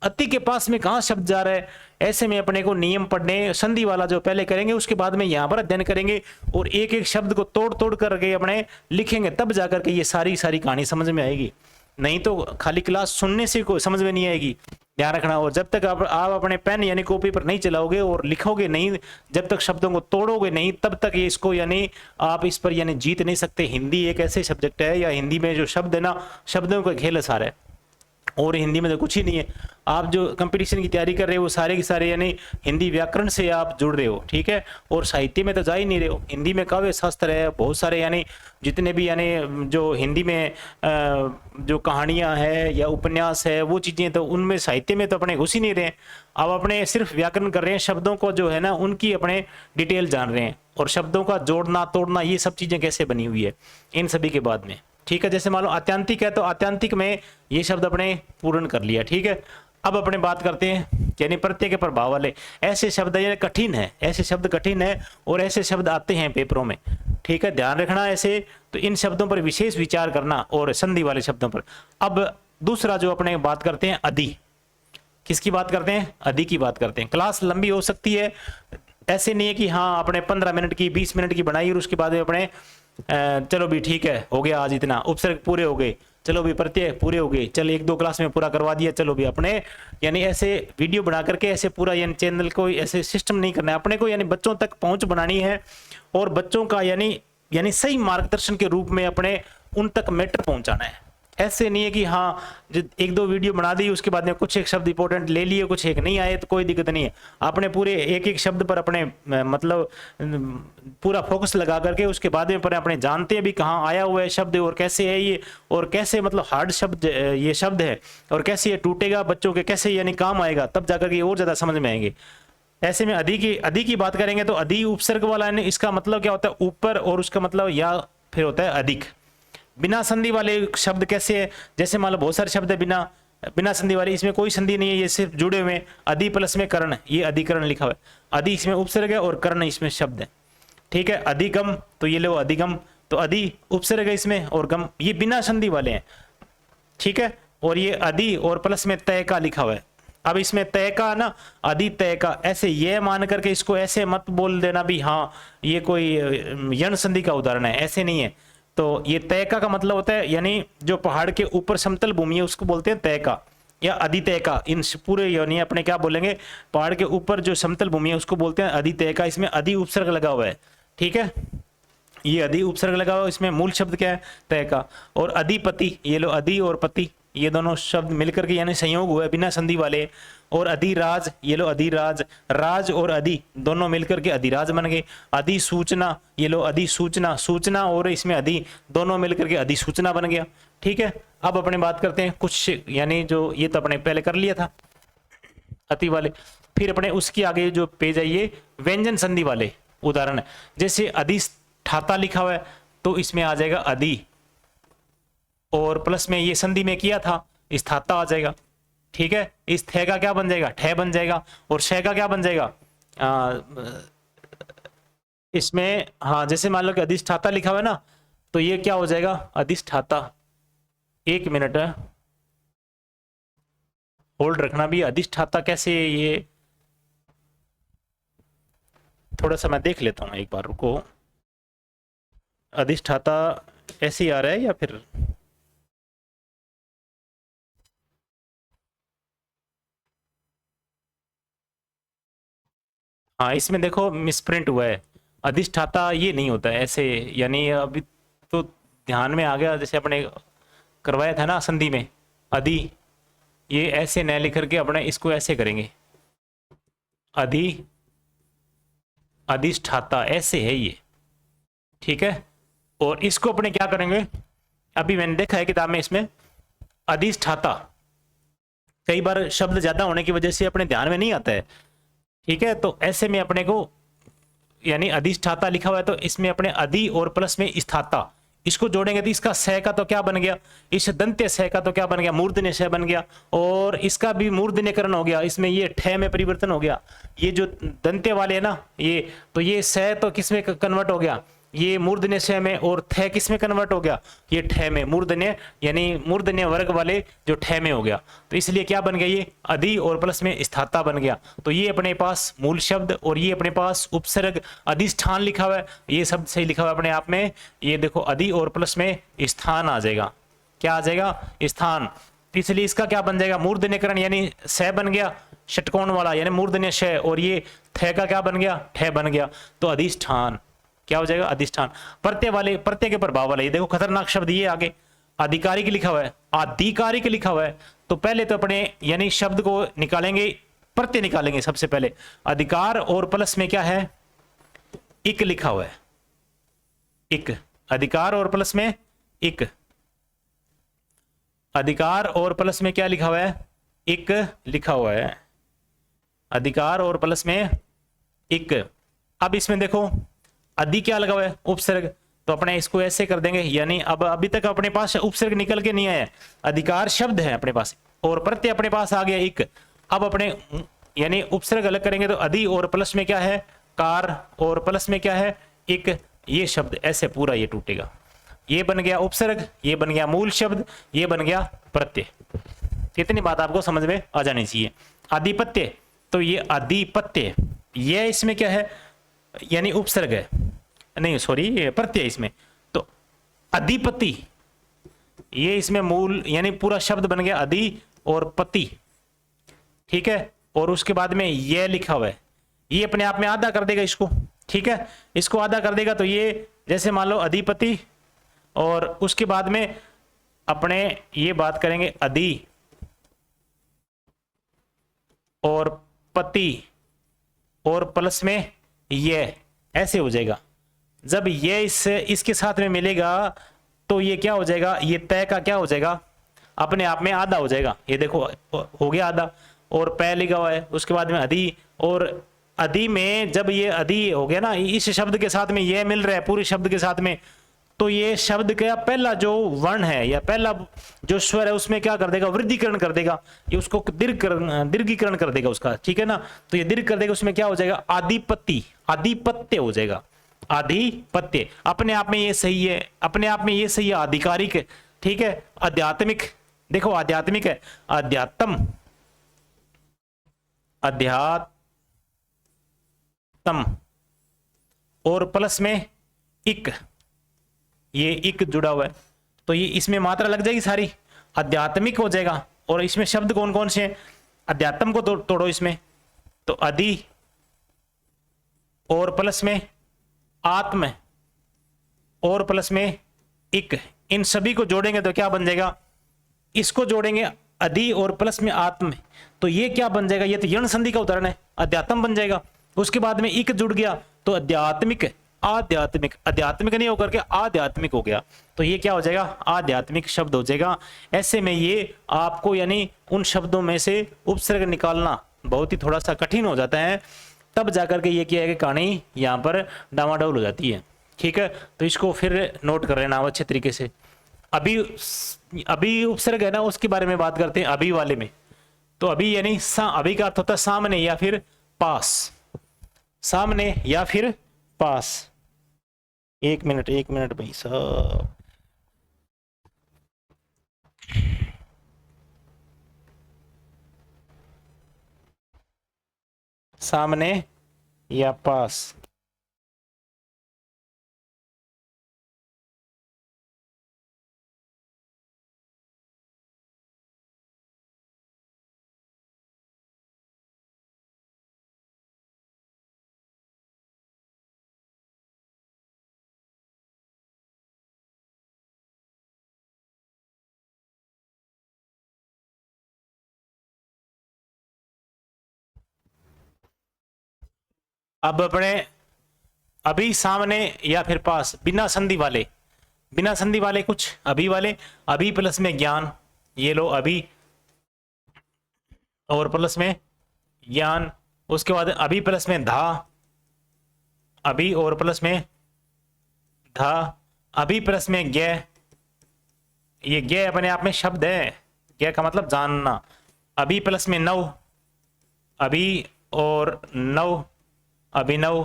अति के पास में कहां शब्द जा रहा है। ऐसे में अपने को नियम पढ़ने, संधि वाला जो पहले करेंगे, उसके बाद में यहां पर अध्ययन करेंगे और एक एक शब्द को तोड़ तोड़ करके अपने लिखेंगे, तब जाकर के ये सारी कहानी समझ में आएगी। नहीं तो खाली क्लास सुनने से कोई समझ में नहीं आएगी, ध्यान रखना। और जब तक आप अपने पेन यानी कॉपी पर नहीं चलाओगे और लिखोगे नहीं, जब तक शब्दों को तोड़ोगे नहीं, तब तक ये इसको यानी आप इस पर यानी जीत नहीं सकते। हिंदी एक ऐसे सब्जेक्ट है, या हिंदी में जो शब्द है ना, शब्दों का खेल है सारा है, और हिंदी में तो कुछ ही नहीं है। आप जो कंपटीशन की तैयारी कर रहे हो वो सारे के सारे यानी हिंदी व्याकरण से आप जुड़ रहे हो, ठीक है। और साहित्य में तो जा ही नहीं रहे हो। हिंदी में काव्य शास्त्र है, बहुत सारे यानी जितने भी यानी जो हिंदी में जो कहानियां है या उपन्यास है, वो चीज़ें तो उनमें साहित्य में तो अपने घुस ही नहीं रहे हैं। अब अपने सिर्फ व्याकरण कर रहे हैं, शब्दों को जो है ना उनकी अपने डिटेल जान रहे हैं, और शब्दों का जोड़ना तोड़ना ये सब चीज़ें कैसे बनी हुई है इन सभी के बाद में, ठीक है। जैसे मान लो आत्यंतिक है तो आत्यंतिक में ये शब्द अपने पूर्ण कर लिया, ठीक है। अब अपने बात करते हैं यानी प्रत्यय के प्रभाव वाले ऐसे शब्द, ये कठिन है, ऐसे शब्द कठिन है और ऐसे शब्द आते हैं पेपरों में, ठीक है, ध्यान रखना ऐसे। तो इन शब्दों पर विशेष विचार करना, और संधि वाले शब्दों पर। अब दूसरा जो अपने बात करते हैं अधि, किसकी बात करते हैं, अधि की बात करते हैं। क्लास लंबी हो सकती है, ऐसे नहीं है कि हाँ अपने 15 मिनट की 20 मिनट की बनाई और उसके बाद में अपने चलो भी ठीक है हो गया आज इतना, उपसर्ग पूरे हो गए, चलो भी प्रत्यय पूरे हो गए, चल 1-2 क्लास में पूरा करवा दिया, चलो भी। अपने यानी ऐसे वीडियो बना करके ऐसे पूरा यानी चैनल को ऐसे सिस्टम नहीं करना है अपने को, यानी बच्चों तक पहुंच बनानी है, और बच्चों का यानी सही मार्गदर्शन के रूप में अपने उन तक मैटर पहुंचाना है। ऐसे नहीं है कि हाँ 1-2 वीडियो बना दी, उसके बाद में कुछ एक शब्द इंपॉर्टेंट ले लिए, कुछ एक नहीं आए तो कोई दिक्कत नहीं है। आपने पूरे एक एक शब्द पर अपने मतलब पूरा फोकस लगा करके उसके बाद में पर अपने जानते हैं भी कहाँ आया हुआ है शब्द, और कैसे है ये, और कैसे मतलब हार्ड शब्द ये शब्द है, और कैसे ये टूटेगा बच्चों के, कैसे यानी काम आएगा, तब जाकर के और ज़्यादा समझ में आएंगे। ऐसे में अधि की बात करेंगे तो अधि उपसर्ग वाला है, इसका मतलब क्या होता है, ऊपर, और उसका मतलब या फिर होता है अधिक। बिना संधि वाले शब्द कैसे है, जैसे मान लो बहुत सारे शब्द है बिना संधि वाले, इसमें कोई संधि नहीं है, ये सिर्फ जुड़े हुए। अधि प्लस में कर्ण, ये अधिकरण लिखा हुआ है। अधि इसमें उपसर्ग है और कर्ण इसमें शब्द है, ठीक है। अधिगम तो ये लो अधिगम, तो अधि उपसर्ग है इसमें, और गम ये बिना संधि वाले हैं, ठीक है। और ये अधि और प्लस में तय का लिखा हुआ है, अब इसमें तय का ना, अधि तय का, ऐसे ये मान करके इसको ऐसे मत बोल देना भी हाँ ये कोई यण संधि का उदाहरण है, ऐसे नहीं है। तो ये तय का मतलब होता है यानी जो पहाड़ के ऊपर समतल भूमि है उसको बोलते हैं तय का या अधितय का। इन पूरे यानी अपने क्या बोलेंगे, पहाड़ के ऊपर जो समतल भूमि है उसको बोलते हैं अधितय का। इसमें अधि उपसर्ग लगा हुआ है, ठीक है, ये अधि उपसर्ग लगा हुआ है। इसमें मूल शब्द क्या है, तय का। और अधिपति, ये लो अधि और पति, ये दोनों शब्द मिलकर के यानी संयोग हुए बिना संधि वाले। और अधिराज, ये लो अधिराज, राज और अधि दोनों मिलकर के अधिराज बन गए। अधिसूचना, ये लो अधिसूचना, सूचना और इसमें अधि दोनों मिलकर के अधिसूचना बन गया, ठीक है। अब अपने बात करते हैं कुछ, यानी जो ये तो अपने पहले कर लिया था अति वाले। फिर अपने उसकी आगे जो पेज है ये व्यंजन संधि वाले उदाहरण है। जैसे अधिष्ठाता लिखा हुआ है तो इसमें आ जाएगा अधि, और प्लस में ये संधि में किया था स्थाता आ जाएगा, ठीक है। इस थे का क्या बन जाएगा, ठे बन जाएगा। और शय का क्या बन जाएगा, इसमें हाँ जैसे मान लो कि अधिष्ठाता लिखा हुआ है ना, तो ये क्या हो जाएगा अधिष्ठाता। एक मिनट है, होल्ड रखना भी। अधिष्ठाता कैसे, ये थोड़ा सा मैं देख लेता हूँ एक बार, रुको। अधिष्ठाता ऐसे ही आ रहा है या फिर हाँ, इसमें देखो मिसप्रिंट हुआ है। अधिष्ठाता ये नहीं होता है ऐसे, यानी अभी तो ध्यान में आ गया, जैसे अपने करवाया था ना संधि में अधि, ये ऐसे न लिख करके अपने इसको ऐसे करेंगे अधि अधिष्ठाता, ऐसे है ये, ठीक है। और इसको अपने क्या करेंगे, अभी मैंने देखा है किताब में, इसमें अधिष्ठाता कई बार शब्द ज्यादा होने की वजह से अपने ध्यान में नहीं आता है, ठीक है। तो ऐसे में अपने को यानी अधिष्ठाता लिखा हुआ है तो इसमें अपने अधि और प्लस में स्थाता, इसको जोड़ेंगे तो इसका स का तो क्या बन गया, इस दंत्य स का तो क्या बन गया, मूर्धन्य स बन गया। और इसका भी मूर्धन्यकरण हो गया, इसमें ये ठे में परिवर्तन हो गया। ये जो दंत्य वाले है ना ये, तो ये स तो किस में कन्वर्ट हो गया, ये मूर्धन्य स में। और थे किस में कन्वर्ट हो गया, ये ठे में, मूर्धन्य यानी मूर्धन्य वर्ग वाले जो ठे में हो गया। तो इसलिए क्या बन गया, ये अधि और प्लस में स्थाता बन गया। तो ये अपने पास मूल शब्द और ये अपने पास उपसर्ग अधिष्ठान लिखा हुआ है, ये शब्द सही लिखा हुआ है अपने आप में। ये देखो अधि और प्लस में स्थान आ जाएगा, क्या आ जाएगा, स्थान। तो इसलिए इसका क्या बन जाएगा, मूर्धन्यकरण यानी स बन गया षटकोण वाला, यानी मूर्धन्य श। और ये थे का क्या बन गया, ठे बन गया। तो अधिष्ठान क्या हो जाएगा, अधिष्ठान। प्रत्यय वाले, प्रत्यय के प्रभाव वाले, ये देखो खतरनाक शब्द ये आगे आधिकारिक लिखा हुआ है, आधिकारिक लिखा हुआ है। तो पहले तो अपने यानी शब्द को निकालेंगे, प्रत्यय निकालेंगे सबसे पहले। अधिकार और प्लस में क्या है, इक लिखा हुआ है, इक। अधिकार और प्लस में इक, अधिकार और प्लस में क्या लिखा हुआ है, इक लिखा हुआ है, अधिकार और प्लस में इक। अब इसमें देखो अधि क्या लगा हुआ है, उपसर्ग। तो अपने इसको ऐसे कर देंगे, यानी अब अभी तक अपने पास उपसर्ग निकल के नहीं आया, अधिकार शब्द है अपने पास और प्रत्यय अपने पास आ गया इक। अब अपने यानी उपसर्ग अलग करेंगे तो अधि और प्लस में क्या है, कार, और प्लस में क्या है, इक। ये शब्द ऐसे पूरा ये टूटेगा, ये बन गया उपसर्ग, ये बन गया मूल शब्द, ये बन गया प्रत्यय। इतनी बात आपको समझ में आ जानी चाहिए। आधिपत्य, तो ये आधिपत्य, ये इसमें क्या है, यानी उपसर्ग है, नहीं सॉरी प्रत्यय इसमें। तो अधिपति, ये इसमें मूल यानी पूरा शब्द बन गया अधि और पति, ठीक है। और उसके बाद में ये लिखा हुआ है, ये अपने आप में आधा कर देगा इसको, ठीक है। इसको आधा कर देगा तो ये जैसे मान लो अधिपति, और उसके बाद में अपने ये बात करेंगे अधि और पति और प्लस में ये, ऐसे हो जाएगा। जब ये इसके साथ में मिलेगा तो ये क्या हो जाएगा, ये तय का क्या हो जाएगा, अपने आप में आधा हो जाएगा। ये देखो हो गया आधा, और पै लिखा हुआ है, उसके बाद में अधि। और अधि में जब ये अधि हो गया ना, इस शब्द के साथ में ये मिल रहा है पूरे शब्द के साथ में, तो ये शब्द का पहला जो वर्ण है या पहला जो स्वर है उसमें क्या कर देगा, वृद्धिकरण कर देगा, ये उसको दीर्घीकरण कर देगा उसका, ठीक है ना। तो ये दीर्घ कर देगा, उसमें क्या हो जाएगा, आधिपति, आधिपत्य हो जाएगा, आधिपत्य। अपने आप में ये सही है, अपने आप में ये सही है, आधिकारिक है, ठीक है। आध्यात्मिक, देखो आध्यात्मिक है, अध्यात्म, अध्यात्म और प्लस में इक, ये इक जुड़ा हुआ है तो ये इसमें मात्रा लग जाएगी सारी, आध्यात्मिक हो जाएगा। और इसमें शब्द कौन कौन से हैं, अध्यात्म को तोड़ो इसमें, तो अधि और प्लस में आत्म और प्लस में इक, इन सभी को जोड़ेंगे तो क्या बन जाएगा, इसको जोड़ेंगे अधि और प्लस में आत्म, तो ये क्या बन जाएगा, ये तो यण संधि का उदाहरण है, अध्यात्म बन जाएगा। उसके बाद में इक जुड़ गया तो आध्यात्मिक, आध्यात्मिक, आध्यात्मिक नहीं होकर के आध्यात्मिक हो गया, तो ये क्या हो जाएगा, आध्यात्मिक शब्द हो जाएगा। ऐसे में ये आपको यानी उन शब्दों में से उपसर्ग निकालना बहुत ही थोड़ा सा कठिन हो जाता है, तब जाकर के ये क्या है कि कहानी यहाँ पर डामाडोल हो जाती है। ठीक है, तो इसको फिर नोट कर लेना अच्छे तरीके से। अभी अभी उपसर्ग है ना, उसके बारे में बात करते हैं अभी वाले में। तो अभी यानी अभी का अर्थ होता है सामने या फिर पास, सामने या फिर पास। एक मिनट भाई साहब, सामने या पास। अब अपने अभी सामने या फिर पास, बिना संधि वाले, बिना संधि वाले कुछ अभी वाले, अभी प्लस में ज्ञान, ये लो अभी और प्लस में ज्ञान। उसके बाद अभी प्लस में धा, अभी और प्लस में धा, अभी प्लस में ज्ञ, ये ज्ञ अपने आप में शब्द है, ज्ञ का मतलब जानना। अभी प्लस में नव, अभी और नव, अभिनव।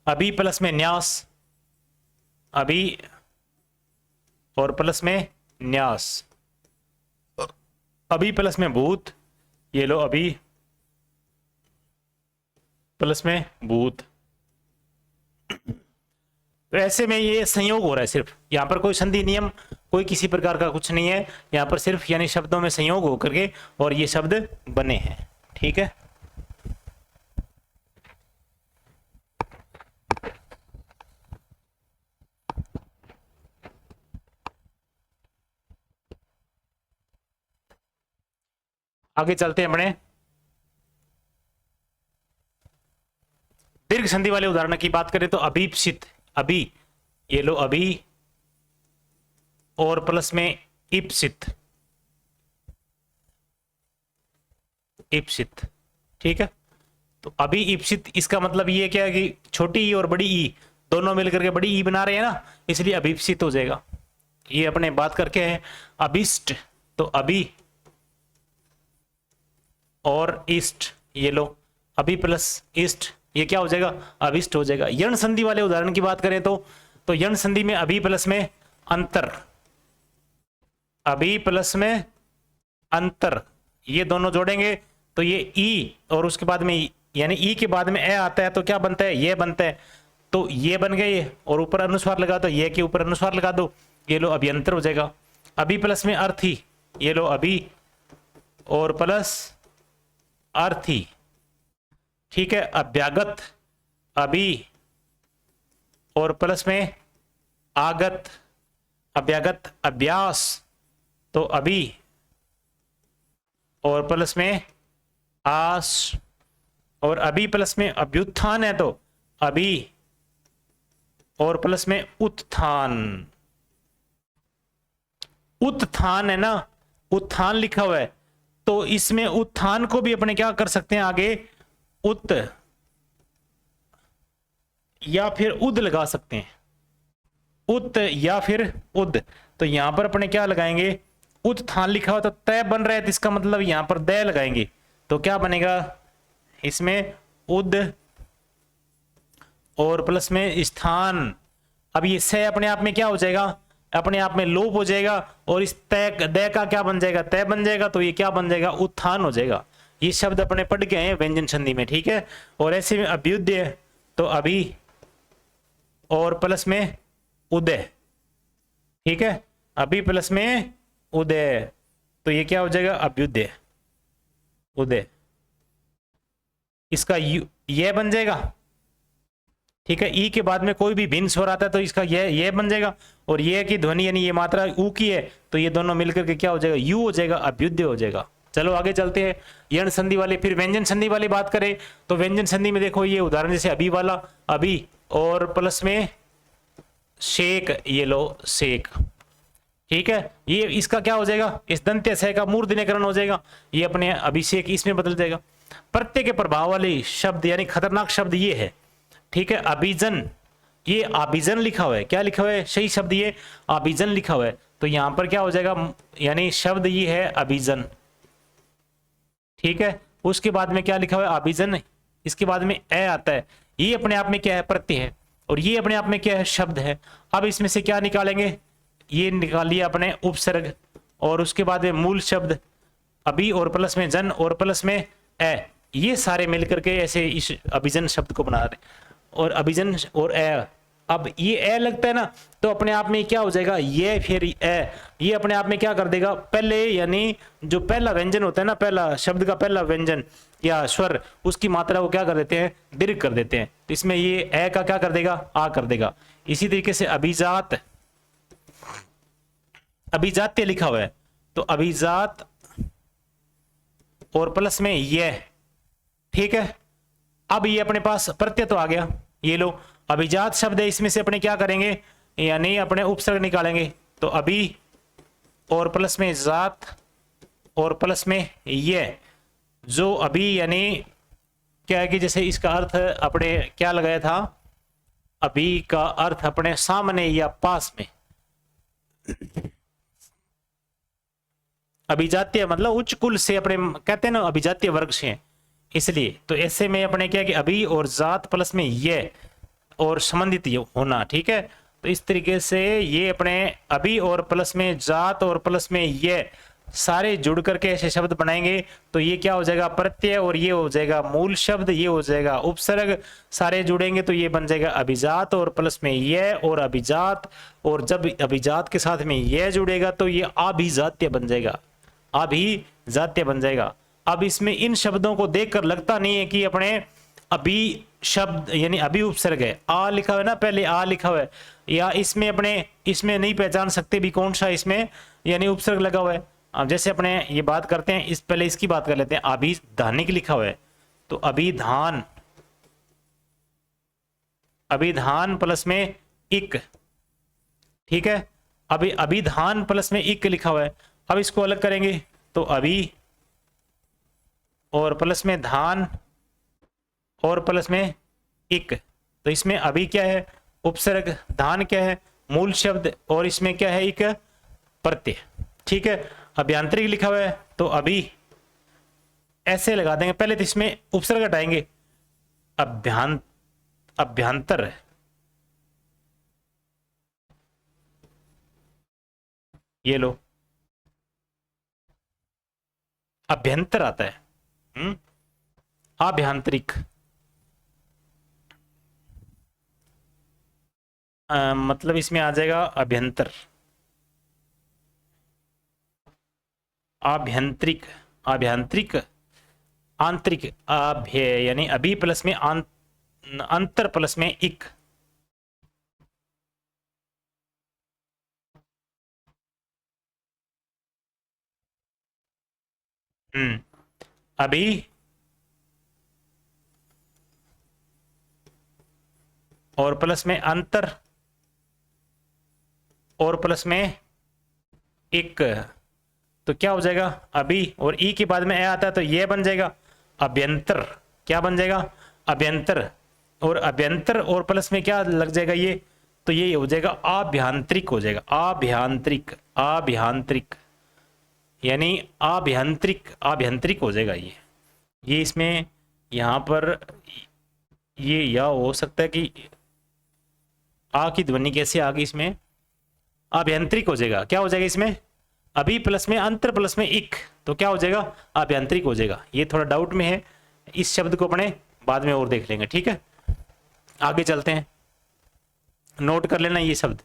अभी प्लस में न्यास, अभी और प्लस में न्यास। अभी प्लस में भूत, ये लो अभी प्लस में भूत। तो ऐसे में ये संयोग हो रहा है सिर्फ, यहां पर कोई संधि नियम कोई किसी प्रकार का कुछ नहीं है, यहां पर सिर्फ यानी शब्दों में संयोग होकर के और ये शब्द बने हैं। ठीक है, आगे चलते हैं अपने दीर्घ संधि वाले उदाहरण की बात करें तो अभीप्सित, अभी, ये लो अभी और प्लस में इप्सित, इप्सित। ठीक है, तो अभी इप्सित, इसका मतलब ये क्या है कि छोटी ई और बड़ी ई दोनों मिलकर के बड़ी ई बना रहे हैं ना, इसलिए अभीप्सित हो जाएगा। ये अपने बात करके है अभिष्ट, तो अभी और ईस्ट, ये लो अभी प्लस ईस्ट, ये क्या हो जाएगा, अभिष्ट हो जाएगा। यण संधि वाले उदाहरण की बात करें तो यण संधि में अभी प्लस में अंतर, अभी प्लस में अंतर, ये दोनों जोड़ेंगे तो ये ई और उसके बाद में यानी ई के बाद में ए आता है तो क्या बनता है, ये बनता है, तो ये बन गए और ऊपर अनुस्वार लगा दो, ये के ऊपर अनुस्वार लगा दो, ये लो अभियंतर हो जाएगा। अभी प्लस में अर्थी, ये लो अभी और प्लस अर्थी। ठीक है, अभ्यागत, अभी और प्लस में आगत, अभ्यागत अभ्यास, तो अभी और प्लस में आस, और अभी प्लस में अभ्युत्थान है तो अभी और प्लस में उत्थान। उत्थान है ना, उत्थान लिखा हुआ है तो इसमें उत्थान को भी अपने क्या कर सकते हैं आगे उत या फिर उद लगा सकते हैं, उत या फिर उद। तो यहां पर अपने क्या लगाएंगे, उत्थान लिखा हुआ तो तय बन रहा है तो इसका मतलब यहां पर दय लगाएंगे तो क्या बनेगा, इसमें उद और प्लस में स्थान। अब ये से अपने आप में क्या हो जाएगा, अपने आप में लोप हो जाएगा और इस तय दय का क्या बन जाएगा, तय बन जाएगा, तो ये क्या बन जाएगा, उत्थान हो जाएगा। ये शब्द अपने पढ़ के हैं व्यंजन संधि में, ठीक है। और ऐसे में अभ्युदय तो अभी और प्लस में उदय, ठीक है, अभी प्लस में उदय, तो ये क्या हो जाएगा अभ्युदय उदय, इसका ये बन जाएगा, ठीक है। ई के बाद में कोई भी भिन्न स्वर आता है तो इसका ये बन जाएगा, और ये की ध्वनि यानी ये मात्रा ऊ की है तो ये दोनों मिलकर के क्या हो जाएगा यू हो जाएगा, अभ्युदय हो जाएगा। चलो आगे चलते हैं यण संधि वाले। फिर व्यंजन संधि वाली बात करें तो व्यंजन संधि में देखो ये उदाहरण जैसे अभी वाला, अभी और प्लस में शेक, ये लो शेक, ठीक है। ये इसका क्या हो जाएगा, इस दंत्य सह का मूर्धन्यकरण हो जाएगा, ये अपने अभिषेक इसमें बदल जाएगा। प्रत्यय के प्रभाव वाले शब्द यानी खतरनाक शब्द ये है, ठीक है। अभिजन, ये अभिजन लिखा हुआ है, क्या लिखा हुआ है, सही शब्द ये अभिजन लिखा हुआ है, तो यहां पर क्या हो जाएगा यानी शब्द ये है अभिजन, ठीक है। उसके बाद में क्या लिखा हुआ है अभिजन, इसके बाद में ए आता है, ये अपने आप में क्या है प्रत्यय है, और ये अपने आप में क्या है शब्द है। अब इसमें से क्या निकालेंगे, ये निकालिए अपने उपसर्ग, और उसके बाद में मूल शब्द अभी और प्लस में जन और प्लस में ए, ये सारे मिलकर के ऐसे इस अभिजन शब्द को बना रहे, और अभिजन और ए, अब ये ए लगता है ना तो अपने आप में क्या हो जाएगा ये, फिर ए, ये अपने आप में क्या कर देगा पहले यानी जो पहला व्यंजन होता है ना, पहला शब्द का पहला व्यंजन या स्वर, उसकी मात्रा को क्या कर देते हैं दीर्घ कर देते हैं, तो इसमें ये ए का क्या कर देगा आ कर देगा। इसी तरीके से अभिजात, अभिजात्य लिखा हुआ है तो अभिजात और प्लस में ये, ठीक है। अब ये अपने पास प्रत्यय तो आ गया, ये लो अभिजात शब्द है, इसमें से अपने क्या करेंगे यानी अपने उपसर्ग निकालेंगे, तो अभी और प्लस में जात और प्लस में ये, जो अभी यानी क्या है कि जैसे इसका अर्थ अपने क्या लगाया था, अभी का अर्थ अपने सामने या पास में, अभिजातीय मतलब उच्च कुल से अपने कहते हैं ना अभिजातीय वर्ग से, इसलिए तो ऐसे में अपने क्या कि अभी और जात प्लस में ये और संबंधित होना, ठीक है। तो इस तरीके से ये अपने अभी और प्लस में जात और प्लस में ये सारे जुड़ करके ऐसे शब्द बनाएंगे, तो ये क्या हो जाएगा प्रत्यय, और ये हो जाएगा मूल शब्द, ये हो जाएगा उपसर्ग, सारे जुड़ेंगे तो ये बन जाएगा अभिजात और प्लस में ये और अभिजात, और जब अभिजात के साथ में ये जुड़ेगा तो ये अभिजात्य बन जाएगा, अभिजात्य बन जाएगा। अब इसमें इन शब्दों को देखकर लगता नहीं है कि अपने अभी शब्द यानी अभी उपसर्ग है, आ लिखा हुआ है ना, पहले आ लिखा हुआ है, या इसमें अपने इसमें नहीं पहचान सकते भी कौन सा इसमें यानी उपसर्ग लगा हुआ है। अब जैसे अपने ये बात करते हैं, इस पहले इसकी बात कर लेते हैं, अभिधानिक लिखा हुआ है तो अभिधान, अभिधान प्लस में इक, ठीक है। अभी अभिधान प्लस में इक लिखा हुआ है, अब इसको अलग करेंगे तो अभी और प्लस में धान और प्लस में इक, तो इसमें अभी क्या है उपसर्ग, धान क्या है मूल शब्द, और इसमें क्या है इक प्रत्यय, ठीक है। अभ्यांतरिक लिखा हुआ है तो अभी ऐसे लगा देंगे, पहले तो इसमें उपसर्ग हटाएंगे, अभ्यंतर, ये लो अभ्यंतर आता है, आभ्यंतरिक, मतलब इसमें आ जाएगा अभ्यंतर, आभ्यंतरिक, आभ्यंतरिक, आंतरिक, अभ्य यानी अभी प्लस में अंतर प्लस में इक, अभी और प्लस में अंतर और प्लस में एक, तो क्या हो जाएगा अभी और ई के बाद में ए आता है तो ये बन जाएगा अभ्यंतर, क्या बन जाएगा अभ्यंतर, और अभ्यंतर और प्लस में क्या लग जाएगा ये, तो ये हो जाएगा आभ्यांतरिक हो जाएगा, आभ्यांतरिक, आभ्यांतरिक यानी आभ्यंतरिक, आभ्यंतरिक हो जाएगा ये इसमें यहाँ पर ये या हो सकता है कि आ की ध्वनि कैसे आ गई इसमें, आभ्यंतरिक हो जाएगा, क्या हो जाएगा इसमें अभी प्लस में अंतर प्लस में इक, तो क्या हो जाएगा? आभ्यंतरिक हो जाएगा। ये थोड़ा डाउट में है, इस शब्द को अपने बाद में और देख लेंगे, ठीक है। आगे चलते हैं, नोट कर लेना ये शब्द।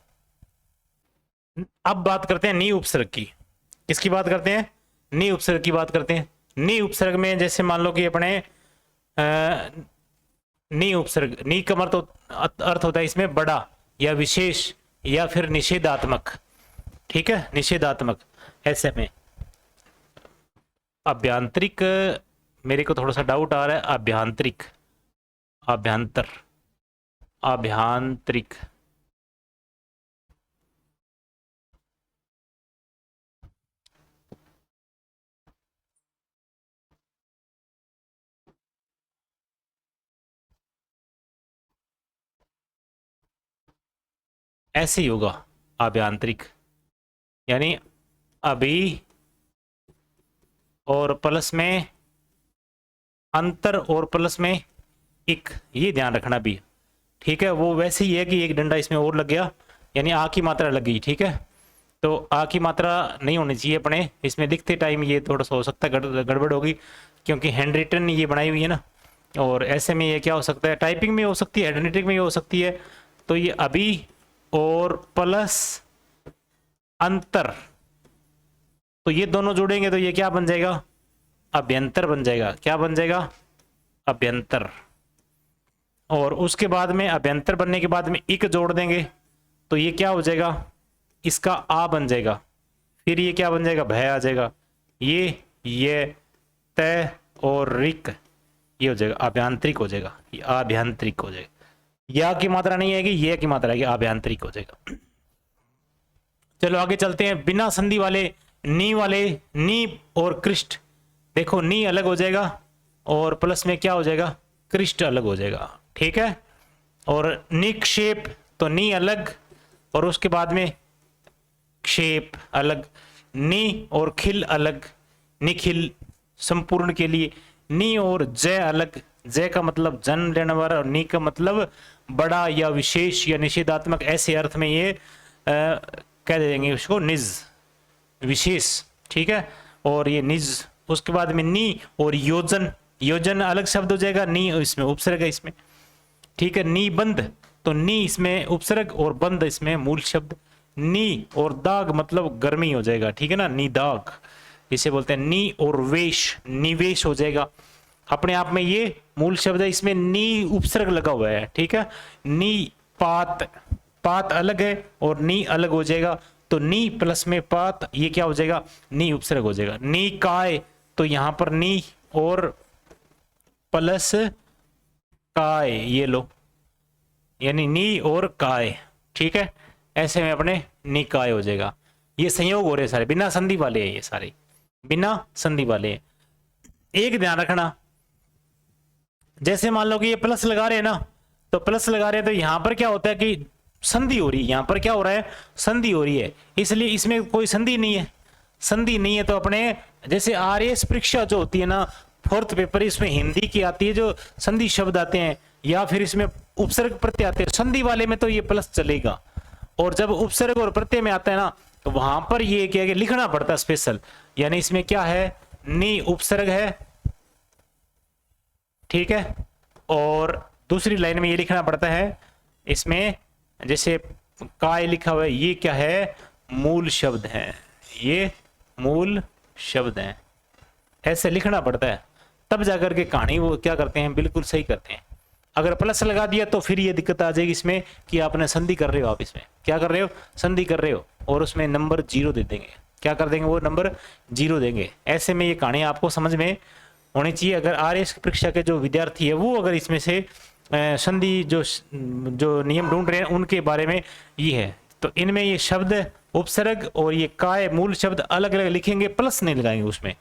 अब बात करते हैं नी उपसर्ग की। किसकी बात करते हैं? नी उपसर्ग की बात करते हैं। नी उपसर्ग में जैसे मान लो कि अपने नी उपसर्ग, नी का अर्थ होता है इसमें बड़ा या विशेष या फिर निषेधात्मक, ठीक है, निषेधात्मक। ऐसे में अभ्यांतरिक, मेरे को थोड़ा सा डाउट आ रहा है, अभ्यांतरिक, अभ्यांतर, अभ्यांतरिक, ऐसे ही होगा अभ्यांतरिक, यानी अभी और प्लस में अंतर और प्लस में इक, ये ध्यान रखना भी, ठीक है। वो वैसे ही है कि एक डंडा इसमें और लग गया, यानी आ की मात्रा लग गई, ठीक है। तो आ की मात्रा नहीं होनी चाहिए अपने इसमें लिखते टाइम, ये थोड़ा सा हो सकता है गड़बड़ होगी, क्योंकि हैंड रिटन ये बनाई हुई है ना, और ऐसे में ये क्या हो सकता है, टाइपिंग में हो सकती है, हैंड राइटिंग में हो सकती है। तो ये अभी और प्लस अंतर, तो ये दोनों जोड़ेंगे तो ये क्या बन जाएगा? अभ्यंतर बन जाएगा। क्या बन जाएगा? अभ्यंतर। और उसके बाद में अभ्यंतर बनने के बाद में इक जोड़ देंगे तो ये क्या हो जाएगा? इसका आ बन जाएगा। फिर ये क्या बन जाएगा? भय आ जाएगा। ये तय और रिक, ये हो जाएगा अभ्यांतरिक हो जाएगा, ये अभ्यांतरिक हो जाएगा। या की मात्रा नहीं आएगी, ये की मात्रा आएगी, अभ्यांतरिक हो जाएगा। चलो आगे चलते हैं। बिना संधि वाले नी वाले, नी और कृष्ट, देखो नी अलग हो जाएगा और प्लस में क्या हो जाएगा? कृष्ट अलग हो जाएगा, ठीक है। और निक्षेप, तो नी अलग और उसके बाद में क्षेप अलग, नी और खिल अलग, निखिल संपूर्ण के लिए, नी और जय अलग, जय का मतलब जन्म लेने वाला और नी का मतलब बड़ा या विशेष या निषेधात्मक, ऐसे अर्थ में ये कह देंगे उसको निज, विशेष, ठीक है। और ये निज, उसके बाद में नी और योजन, योजन अलग शब्द हो जाएगा, नी इसमें उपसर्ग है इसमें, ठीक है। नी बंद, तो नी इसमें उपसर्ग और बंद इसमें मूल शब्द। नी और दाग मतलब गर्मी हो जाएगा, ठीक है ना, नी दाग इसे बोलते हैं। नी और वेश, निवेश हो जाएगा। अपने आप में ये मूल शब्द है, इसमें नी उपसर्ग लगा हुआ है, ठीक है। नी पात, पात अलग है और नी अलग हो जाएगा, तो नी प्लस में पात, ये क्या हो जाएगा? नी उपसर्ग हो जाएगा। नी काय, तो यहां पर नी और प्लस काय, ये लो, यानी नी और काय, ठीक है। ऐसे में अपने निकाय हो जाएगा। ये संयोग हो रहे सारे, बिना संधि वाले हैं, ये सारे बिना संधि वाले हैं। एक ध्यान रखना, जैसे मान लो कि ये प्लस लगा रहे हैं ना, तो प्लस लगा रहे हैं तो यहां पर क्या होता है कि संधि हो रही है, यहां पर क्या हो रहा है? संधि हो रही है, इसलिए इसमें कोई संधि नहीं है। संधि नहीं है तो अपने जैसे आरएस परीक्षा जो होती है ना, फोर्थ पेपर, इसमें हिंदी की आती है जो संधि शब्द आते हैं या फिर इसमें उपसर्ग प्रत्यय आते हैं, संधि वाले में तो ये प्लस चलेगा। और जब उपसर्ग और प्रत्यय में आता है ना, तो वहां पर ये क्या है, लिखना पड़ता है स्पेशल, यानी इसमें क्या है? नी उपसर्ग है, ठीक है। और दूसरी लाइन में ये लिखना पड़ता है, इसमें जैसे काय लिखा हुआ है, ये क्या है? मूल शब्द है, ये मूल शब्द है, ऐसे लिखना पड़ता है, तब जाकर के कहानी वो क्या करते हैं, बिल्कुल सही करते हैं। अगर प्लस लगा दिया तो फिर ये दिक्कत आ जाएगी इसमें कि आपने संधि कर रहे हो, आप इसमें क्या कर रहे हो? संधि कर रहे हो, और उसमें नंबर 0 दे देंगे। क्या कर देंगे? वो नंबर 0 देंगे। ऐसे में ये कहानी आपको समझ में होनी चाहिए। अगर आरएस की परीक्षा के जो विद्यार्थी है वो अगर इसमें से संधि जो नियम ढूंढ रहे हैं उनके बारे में ये है, तो इनमें ये शब्द उपसर्ग और ये काय मूल शब्द अलग अलग लिखेंगे, प्लस नहीं लगाएंगे उसमें।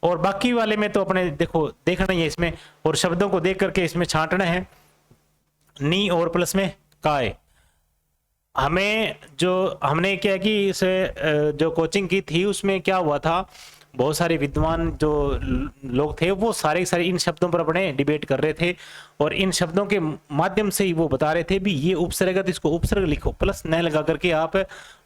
और बाकी वाले में तो अपने देखो देखना ही है इसमें, और शब्दों को देख करके इसमें छांटना है। नी और प्लस में काय, हमें जो हमने क्या कि इसे जो कोचिंग की थी उसमें क्या हुआ था बहुत सारे विद्वान जो लोग थे वो सारे के सारे इन शब्दों पर अपने डिबेट कर रहे थे और इन शब्दों के माध्यम से ही वो बता रहे थे भी ये उपसर्ग है तो इसको उपसर्ग लिखो, प्लस न लगा करके आप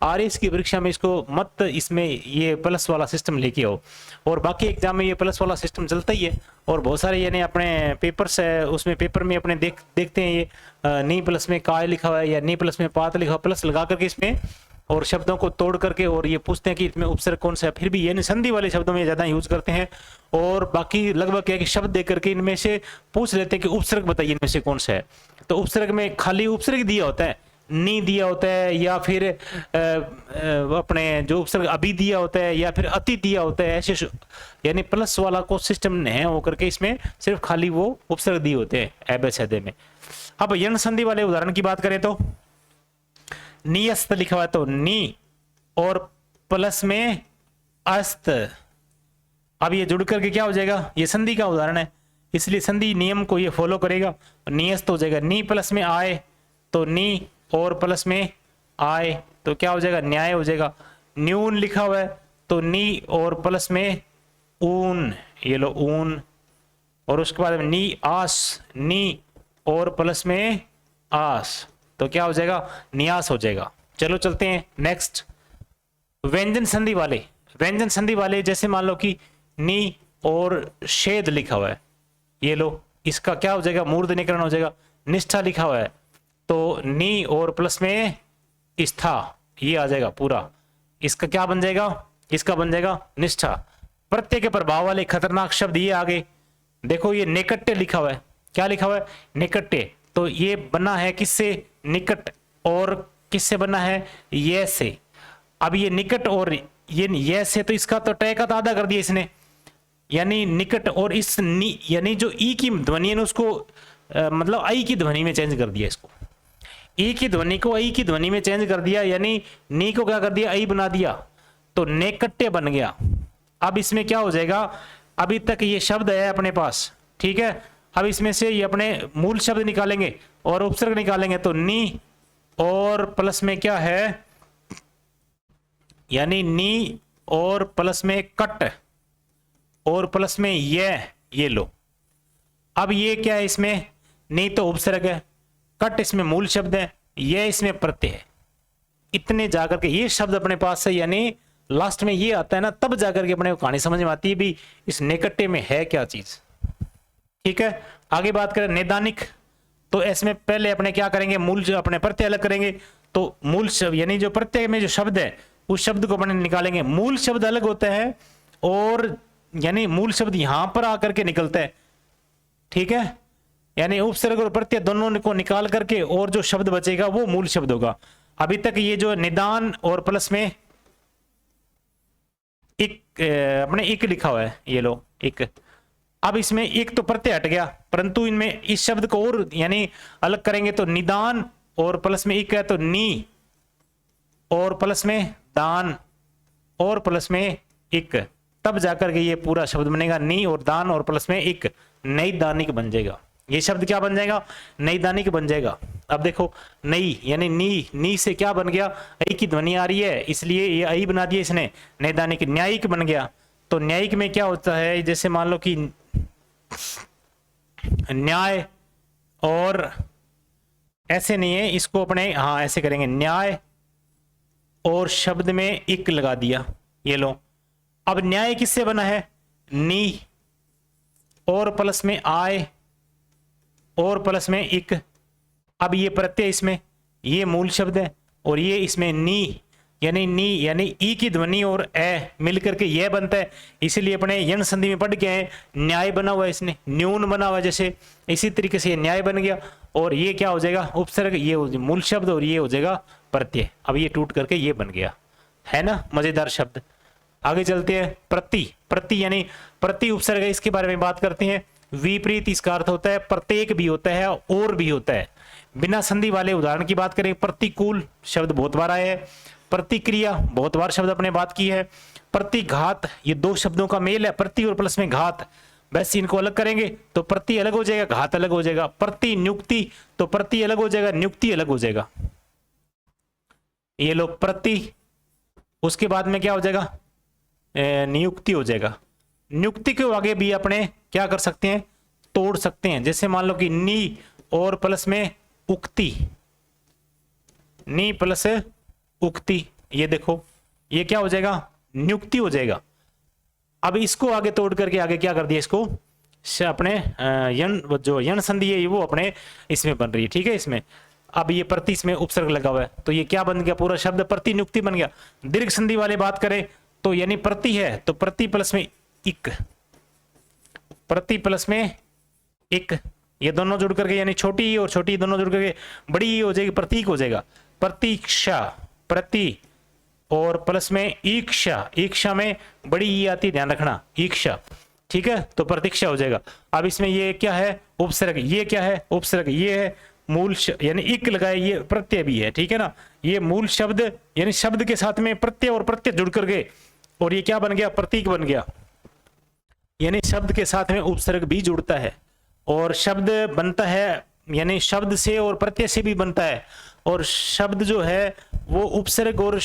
आरएस की परीक्षा में इसको मत इसमें ये प्लस वाला सिस्टम लेके आओ। और बाकी एग्जाम में ये प्लस वाला सिस्टम चलता ही है और बहुत सारे यानी अपने पेपर्स है उसमें पेपर में अपने देखते हैं ये नी प्लस में काय लिखा हुआ है या नी प्लस में पात लिखा हुआ, प्लस लगा करके इसमें और शब्दों को तोड़ करके और ये पूछते हैं कि इसमें उपसर्ग कौन सा है, फिर भी ये संधि वाले शब्दों में ज्यादा यूज करते हैं। और बाकी लगभग क्या है कि शब्द देख करके इनमें से पूछ लेते हैं कि उपसर्ग बताइए इनमें से कौन सा है। तो उपसर्ग में खाली उपसर्ग दिया होता है, नी दिया होता है या फिर अपने जो उपसर्ग अभी दिया होता है या फिर अति दिया होता है, ऐसे यानी प्लस वाला को सिस्टम नहीं हो करके इसमें सिर्फ खाली वो उपसर्ग दिए होते हैं एबेसैदे में। अब यण संधि वाले उदाहरण की बात करें तो नियस्त लिखा हुआ है तो नी और प्लस में अस्त, अब ये जुड़ करके क्या हो जाएगा, ये संधि का उदाहरण है इसलिए संधि नियम को ये फॉलो करेगा, नियस्त हो जाएगा। नी प्लस में आए तो नी और प्लस में आए तो क्या हो जाएगा, न्याय हो जाएगा। न्यून लिखा हुआ है तो नी और प्लस में ऊन, ये लो ऊन, और उसके बाद नी आस, नी और प्लस में आस तो क्या हो जाएगा, न्यास हो जाएगा। चलो चलते हैं नेक्स्ट व्यंजन संधि वाले। व्यंजन संधि वाले जैसे मान लो कि नी और शेद लिखा हुआ है, ये लो इसका क्या हो जाएगा, मूर्धन्यकरण हो जाएगा। निष्ठा लिखा हुआ है तो नी और प्लस में स्था, ये आ जाएगा पूरा, इसका क्या बन जाएगा, इसका बन जाएगा निष्ठा। प्रत्यय के प्रभाव वाले खतरनाक शब्द ये आगे देखो, ये निकट्य लिखा हुआ है, क्या लिखा हुआ है, निकट्य, तो ये बना है किससे, निकट, और किससे बना है, ये से। अब ये निकट और ये से तो इसका तो टय का तो आधा कर दिया इसने, यानी निकट और इस नी यानी जो ई की ध्वनि है ना उसको मतलब आई की ध्वनि में चेंज कर दिया, इसको ई की ध्वनि को आई की ध्वनि में चेंज कर दिया, यानी नी को क्या कर दिया, आई बना दिया तो नेकट्य बन गया। अब इसमें क्या हो जाएगा, अभी तक ये शब्द है अपने पास, ठीक है, अब इसमें से ये अपने मूल शब्द निकालेंगे और उपसर्ग निकालेंगे तो नी और प्लस में क्या है, यानी नी और प्लस में कट और प्लस में ये लो। अब ये क्या है, इसमें नी तो उपसर्ग है, कट इसमें मूल शब्द है, ये इसमें प्रत्यय है। इतने जाकर के ये शब्द अपने पास है, यानी लास्ट में ये आता है ना, तब जाकर के अपने को कहानी समझ में आती है भी इस नेकट्टे में है क्या चीज। ठीक है, आगे बात करें नैदानिक, तो इसमें पहले अपने क्या करेंगे, मूल जो अपने प्रत्यय अलग करेंगे, तो मूल शब्द यानी जो प्रत्यय में जो शब्द है उस शब्द को अपने निकालेंगे। मूल शब्द अलग होता है और यानी मूल शब्द यहां पर आकर के निकलता है, ठीक है, यानी उपसर्ग और प्रत्यय दोनों को निकाल करके और जो शब्द बचेगा वो मूल शब्द होगा। अभी तक ये जो निदान और प्लस में एक अपने एक लिखा हुआ है, ये लो एक, अब इसमें एक तो प्रत्यय हट गया, परंतु इनमें इस शब्द को और यानी अलग करेंगे तो निदान और प्लस में एक है तो नी और प्लस में दान और प्लस में एक, तब जाकर के ये पूरा शब्द बनेगा, नी और दान और प्लस में एक, नई दानिक बन जाएगा। ये शब्द क्या बन जाएगा, नई दानिक बन जाएगा। अब देखो नई यानी नी से क्या बन गया, आई की ध्वनि आ रही है इसलिए ये आई बना दिया इसने, नैदानिक। न्यायिक बन गया तो न्यायिक में क्या होता है, जैसे मान लो कि न्याय और ऐसे नहीं है, इसको अपने हाँ ऐसे करेंगे, न्याय और शब्द में एक लगा दिया, ये लो। अब न्याय किससे बना है, नी और प्लस में आय और प्लस में एक। अब ये प्रत्यय इसमें ये मूल शब्द है और ये इसमें नी यानी ई की ध्वनि और ए मिलकर के ये बनता है, इसीलिए अपने यण संधि में पढ़ के आए, न्याय बना हुआ है इसने, न्यून बना हुआ है, जैसे इसी तरीके से ये न्याय बन गया और ये क्या हो जाएगा, उपसर्ग, ये मूल शब्द और ये हो जाएगा प्रत्यय। अब ये टूट करके ये बन गया, है ना, मजेदार शब्द। आगे चलते हैं, प्रति यानी प्रति उपसर्ग है, इसके बारे में बात करते हैं। विपरीत इसका अर्थ होता है प्रत्येक भी होता है और भी होता है। बिना संधि वाले उदाहरण की बात करें, प्रतिकूल शब्द बहुत बार आया है, प्रतिक्रिया बहुत बार शब्द अपने बात की है, प्रतिघात ये दो शब्दों का मेल है, प्रति और प्लस में घात, बस इनको अलग करेंगे तो प्रति अलग हो जाएगा, घात अलग हो जाएगा। प्रति नियुक्ति तो प्रति अलग हो जाएगा, नियुक्ति अलग हो जाएगा, ये लोग प्रति, उसके बाद में क्या हो जाएगा, नियुक्ति हो जाएगा। नियुक्ति के आगे भी अपने क्या कर सकते हैं, तोड़ सकते हैं। जैसे मान लो कि नी और प्लस में उक्ति, नी प्लस उक्ति, ये देखो ये क्या हो जाएगा, नियुक्ति हो जाएगा। अब इसको आगे तोड़ करके आगे क्या कर दिया, इसको अपने यन, जो यन संधि है वो अपने इसमें बन रही है, ठीक है। इसमें अब ये प्रति, इसमें उपसर्ग लगा हुआ है, तो ये क्या बन गया, पूरा शब्द प्रतिनियुक्ति बन गया। दीर्घ संधि वाले बात करें तो यानी प्रति है तो प्रति प्लस में इक, प्रति प्लस में इक, ये दोनों जुड़ करके यानी छोटी और छोटी दोनों जुड़ करके बड़ी हो जाएगी, प्रतीक हो जाएगा। प्रतीक्षा, प्रति और प्लस में ईक्षा, ईक्षा में बड़ी ई आती, ध्यान रखना, ईक्षा, ठीक है, तो प्रतीक्षा हो जाएगा। अब इसमें ये क्या है, उपसर्ग, ये क्या है, उपसर्ग, ये है मूल यानी इक लगाए, ये प्रत्यय भी है, ठीक है ना। ये मूल शब्द यानी शब्द के साथ में प्रत्यय और प्रत्यय जुड़ कर गए और ये क्या बन गया, प्रतीक बन गया। यानी शब्द के साथ में उपसर्ग भी जुड़ता है और शब्द बनता है, यानी शब्द से और प्रत्यय से भी बनता है। और शब्द जो है वो उपसर्ग और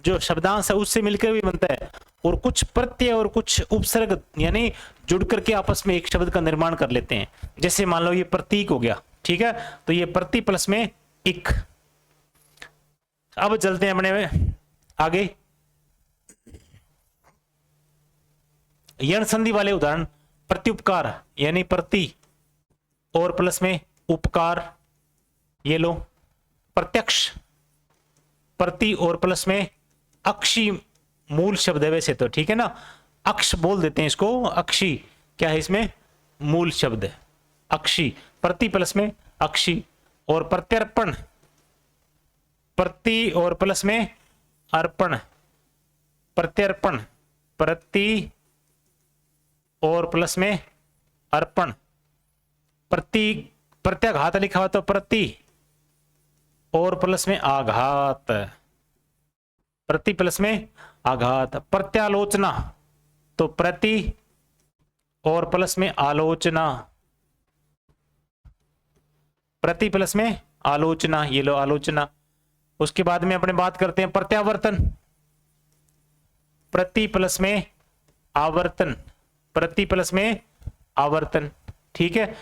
जो शब्दांश है उससे मिलकर भी बनता है। और कुछ प्रत्यय और कुछ उपसर्ग यानी जुड़ करके आपस में एक शब्द का निर्माण कर लेते हैं। जैसे मान लो ये प्रतीक हो गया, ठीक है, तो ये प्रति प्लस में इक। अब चलते हैं अपने आगे, यण संधि वाले उदाहरण, प्रत्युपकार यानी प्रति और प्लस में उपकार, ये लो। प्रत्यक्ष, प्रति और प्लस में अक्षी मूल शब्द है वैसे तो, ठीक है ना, अक्ष बोल देते हैं इसको, अक्षी क्या है, इसमें मूल शब्द है अक्षी, प्रति प्लस में अक्षी। और प्रत्यर्पण, प्रति और प्लस में अर्पण, प्रत्यर्पण, प्रति और प्लस में अर्पण। प्रति, प्रत्याघात लिखा हुआ तो प्रति और प्लस में आघात, प्रति प्लस में आघात। प्रत्यालोचना तो प्रति और प्लस में आलोचना, प्रति प्लस में आलोचना, ये लो आलोचना। उसके बाद में अपने बात करते हैं प्रत्यावर्तन, प्रति प्लस में आवर्तन, प्रति प्लस में आवर्तन, ठीक है।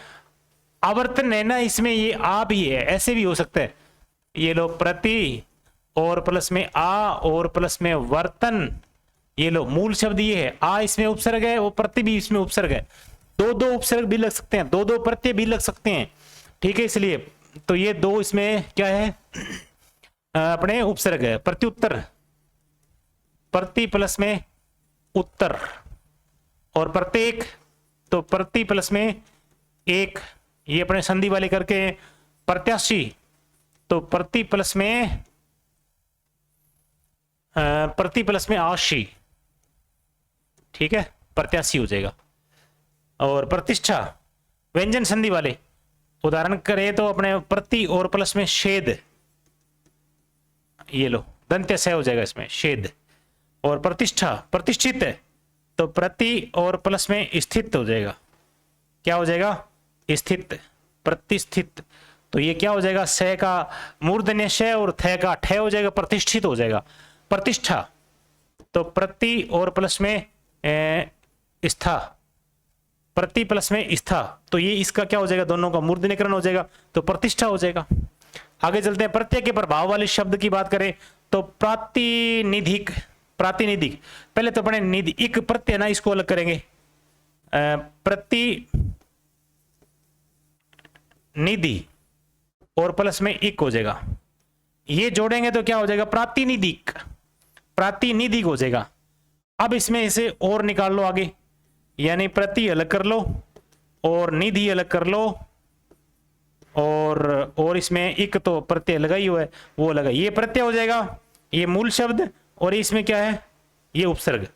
आवर्तन है ना, इसमें ये आ भी है, ऐसे भी हो सकता है, ये लो प्रति और प्लस में आ और प्लस में वर्तन, ये लो मूल शब्द ये है, आ इसमें उपसर्ग है, वो प्रति भी इसमें उपसर्ग है, दो दो उपसर्ग भी लग सकते हैं, दो दो प्रत्यय भी लग सकते हैं, ठीक है। इसलिए तो ये दो इसमें क्या है, अपने उपसर्ग है। प्रत्युत्तर, प्रति प्लस में उत्तर, और प्रत्येक तो प्रति प्लस में एक, ये अपने संधि वाले करके। प्रत्याशी तो प्रति प्लस में प्रति प्लस में आशी, ठीक है, प्रत्याशी हो जाएगा। और प्रतिष्ठा, व्यंजन संधि वाले उदाहरण करें तो अपने प्रति और प्लस में छेद, ये लो दंत्य से हो जाएगा इसमें छेद। और प्रतिष्ठा, प्रतिष्ठित है तो प्रति और प्लस में स्थित हो जाएगा, क्या हो जाएगा, स्थित, प्रतिष्ठित। तो ये क्या हो जाएगा, स का मूर्धन्य श और थ का ठ हो जाएगा, प्रतिष्ठित हो जाएगा। प्रतिष्ठा तो प्रति और प्लस में स्था, प्रति प्लस में स्था, तो ये इसका क्या हो जाएगा, दोनों का मूर्धन्यकरण हो जाएगा, तो प्रतिष्ठा हो जाएगा। आगे चलते हैं, प्रत्यय के प्रभाव वाले शब्द की बात करें तो प्रातिनिधिक, प्रातिनिधिक पहले तो अपने निधि, एक प्रत्यय ना, इसको अलग करेंगे, प्रति निधि और प्लस में इक हो जाएगा, ये जोड़ेंगे तो क्या हो जाएगा, प्रातिनिधिक, प्रातिनिधिक हो जाएगा। अब इसमें इसे और निकाल लो आगे, यानी प्रति अलग कर लो और निधि अलग कर लो, और इसमें इक तो प्रत्यय लगा ही हुआ है, वो लगा, ये प्रत्यय हो जाएगा, ये मूल शब्द, और इसमें क्या है, ये उपसर्ग।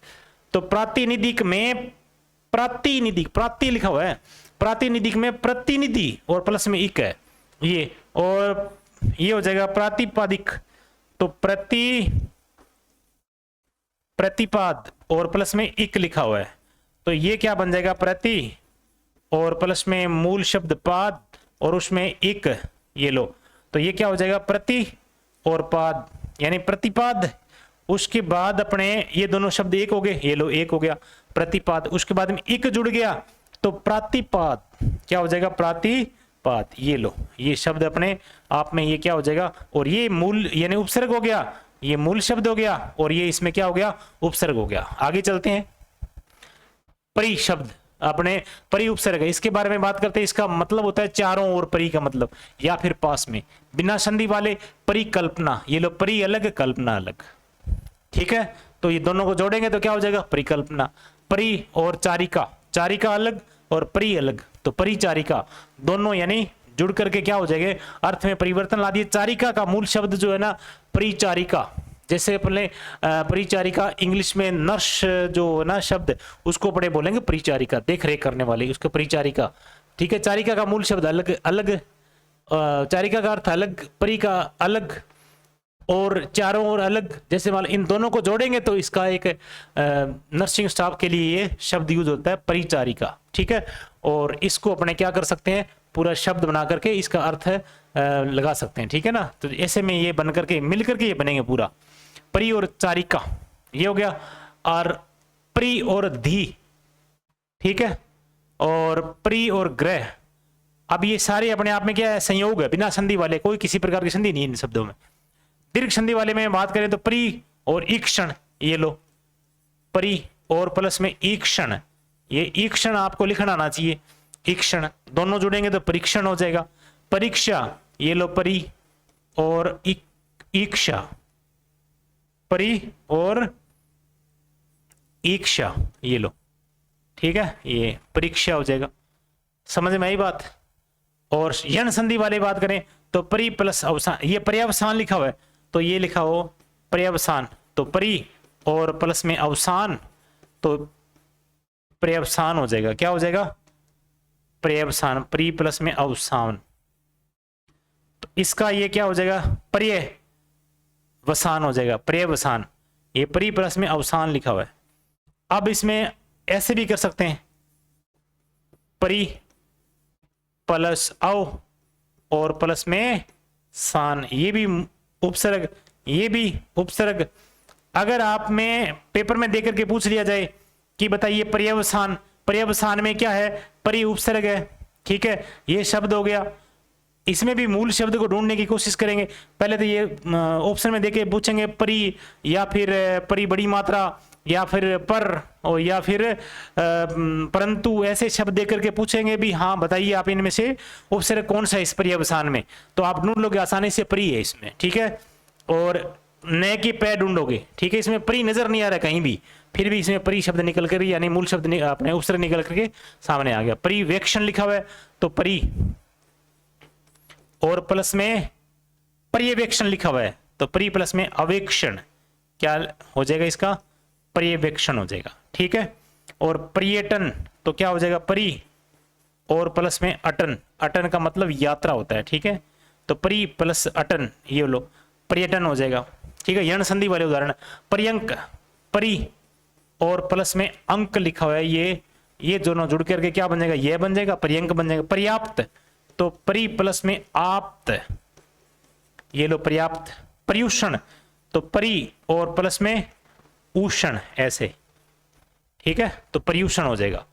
तो प्रातिनिधिक में प्रातिनिधिक, प्राति लिखा हुआ है, प्रातिनिधिक में प्रतिनिधि और प्लस में इक है ये, और ये हो जाएगा प्रातिपादिक, तो प्रतिपाद और प्लस में इक लिखा हुआ है, तो ये क्या बन जाएगा, प्रति और प्लस में मूल शब्द पाद और उसमें इक, ये लो, तो ये क्या हो जाएगा, प्रति और पाद यानी प्रतिपाद उसके बाद अपने ये दोनों शब्द एक हो गए, ये लो एक हो गया प्रतिपाद। उसके बाद में एक जुड़ गया तो प्रातिपाद, क्या हो जाएगा प्रातिपाद। ये लो ये शब्द अपने आप में ये क्या हो जाएगा, और ये मूल यानी उपसर्ग हो गया, ये मूल शब्द हो गया और ये इसमें क्या हो गया उपसर्ग हो गया। आगे चलते हैं, परि शब्द अपने परि उपसर्ग है, इसके बारे में बात करते हैं। इसका मतलब होता है चारों ओर, परि का मतलब या फिर पास में, बिना संधि वाले परिकल्पना। ये लो परि अलग कल्पना अलग, ठीक है। तो ये दोनों को जोड़ेंगे तो क्या हो जाएगा परिकल्पना। परि और चारिका, चारिका अलग और परि अलग, तो परिचारिका दोनों यानी जुड़ करके क्या हो जाएंगे अर्थ में परिवर्तन ला दिए। चारिका का मूल शब्द जो है ना परिचारिका, जैसे अपने परिचारिका इंग्लिश में नर्स जो है ना शब्द उसको पढ़े बोलेंगे परिचारिका, देख रेख करने वाली उसको परिचारिका, ठीक है। चारिका का मूल शब्द अलग अलग, चारिका का अर्थ अलग, परि का अलग और चारों ओर अलग। जैसे मान इन दोनों को जोड़ेंगे तो इसका एक नर्सिंग स्टाफ के लिए ये शब्द यूज होता है परिचारिका, ठीक है। और इसको अपने क्या कर सकते हैं पूरा शब्द बना करके इसका अर्थ लगा सकते हैं, ठीक है ना। तो ऐसे में ये बन करके मिल करके ये बनेंगे पूरा परि और चारिका, ये हो गया। और प्रि और धी, ठीक है, और प्रि और ग्रह। अब ये सारे अपने आप में क्या है संयोग है, बिना संधि वाले, कोई किसी प्रकार की संधि नहीं है इन शब्दों में। दीर्घ संधि वाले में बात करें तो परि और ईक्षण, ये लो परि और प्लस में ईक्षण, ये ईक्षण आपको लिखना आना चाहिए। ईक्षण दोनों जुड़ेंगे तो परीक्षण हो जाएगा। परीक्षा, ये लो परि और ईक्षा, परि और ईक्षा, ये लो, ठीक है, ये परीक्षा हो जाएगा। समझ में आई बात। और यण संधि वाले बात करें तो परि प्लस अवसान, ये पर्यावसान लिखा हुआ है तो ये लिखा हो पर्यावसान, तो परि और प्लस में अवसान तो पर्यावसान हो जाएगा। क्या हो जाएगा पर्यावसान, परि प्लस में अवसान, तो इसका ये क्या हो जाएगा पर्यवसान हो जाएगा, पर्यवसान। ये परि प्लस में अवसान लिखा हुआ है। अब इसमें ऐसे भी कर सकते हैं परि प्लस अव और प्लस में सान, ये भी उपसर्ग, ये भी उपसर्ग। अगर आप में पेपर में देकर के पूछ लिया जाए कि बताइए पर्यवसान, पर्यवसान में क्या है परि उपसर्ग है, ठीक है, ये शब्द हो गया। इसमें भी मूल शब्द को ढूंढने की कोशिश करेंगे। पहले तो ये ऑप्शन में देके पूछेंगे परि या फिर परि बड़ी मात्रा या फिर पर और या फिर परंतु, ऐसे शब्द देकर के पूछेंगे भी हाँ बताइए आप इनमें से उपसर्ग कौन सा है इस पर्यवसान में, तो आप ढूंढ लोगे आसानी से परि है इसमें, ठीक है। और न की पै ढूंढोगे, ठीक है, इसमें परि नजर नहीं आ रहा कहीं भी, फिर भी इसमें परि शब्द निकल कर यानी मूल शब्द अपने उपसर्ग निकल करके सामने आ गया। परिवेक्षण लिखा हुआ है तो परि और प्लस में पर्यवेक्षण लिखा हुआ है तो परि प्लस में अवेक्षण, क्या हो जाएगा इसका पर्यवेक्षण हो जाएगा, ठीक है। और पर्यटन तो क्या हो जाएगा परि और प्लस में अटन, अटन का मतलब यात्रा होता है, ठीक है, तो परि प्लस अटन, ये लो पर्यटन हो जाएगा, ठीक है। यण संधि वाले उदाहरण पर्यंक, परि और प्लस में अंक लिखा हुआ है, ये दोनों जुड़ करके क्या बन जाएगा ये बन जाएगा पर्यंक बन जाएगा। पर्याप्त तो परि प्लस में आप्त, ये लो पर्याप्त। पर्यूषण तो परि और प्लस में उषण, ऐसे, ठीक है, तो पर्यूषण हो जाएगा।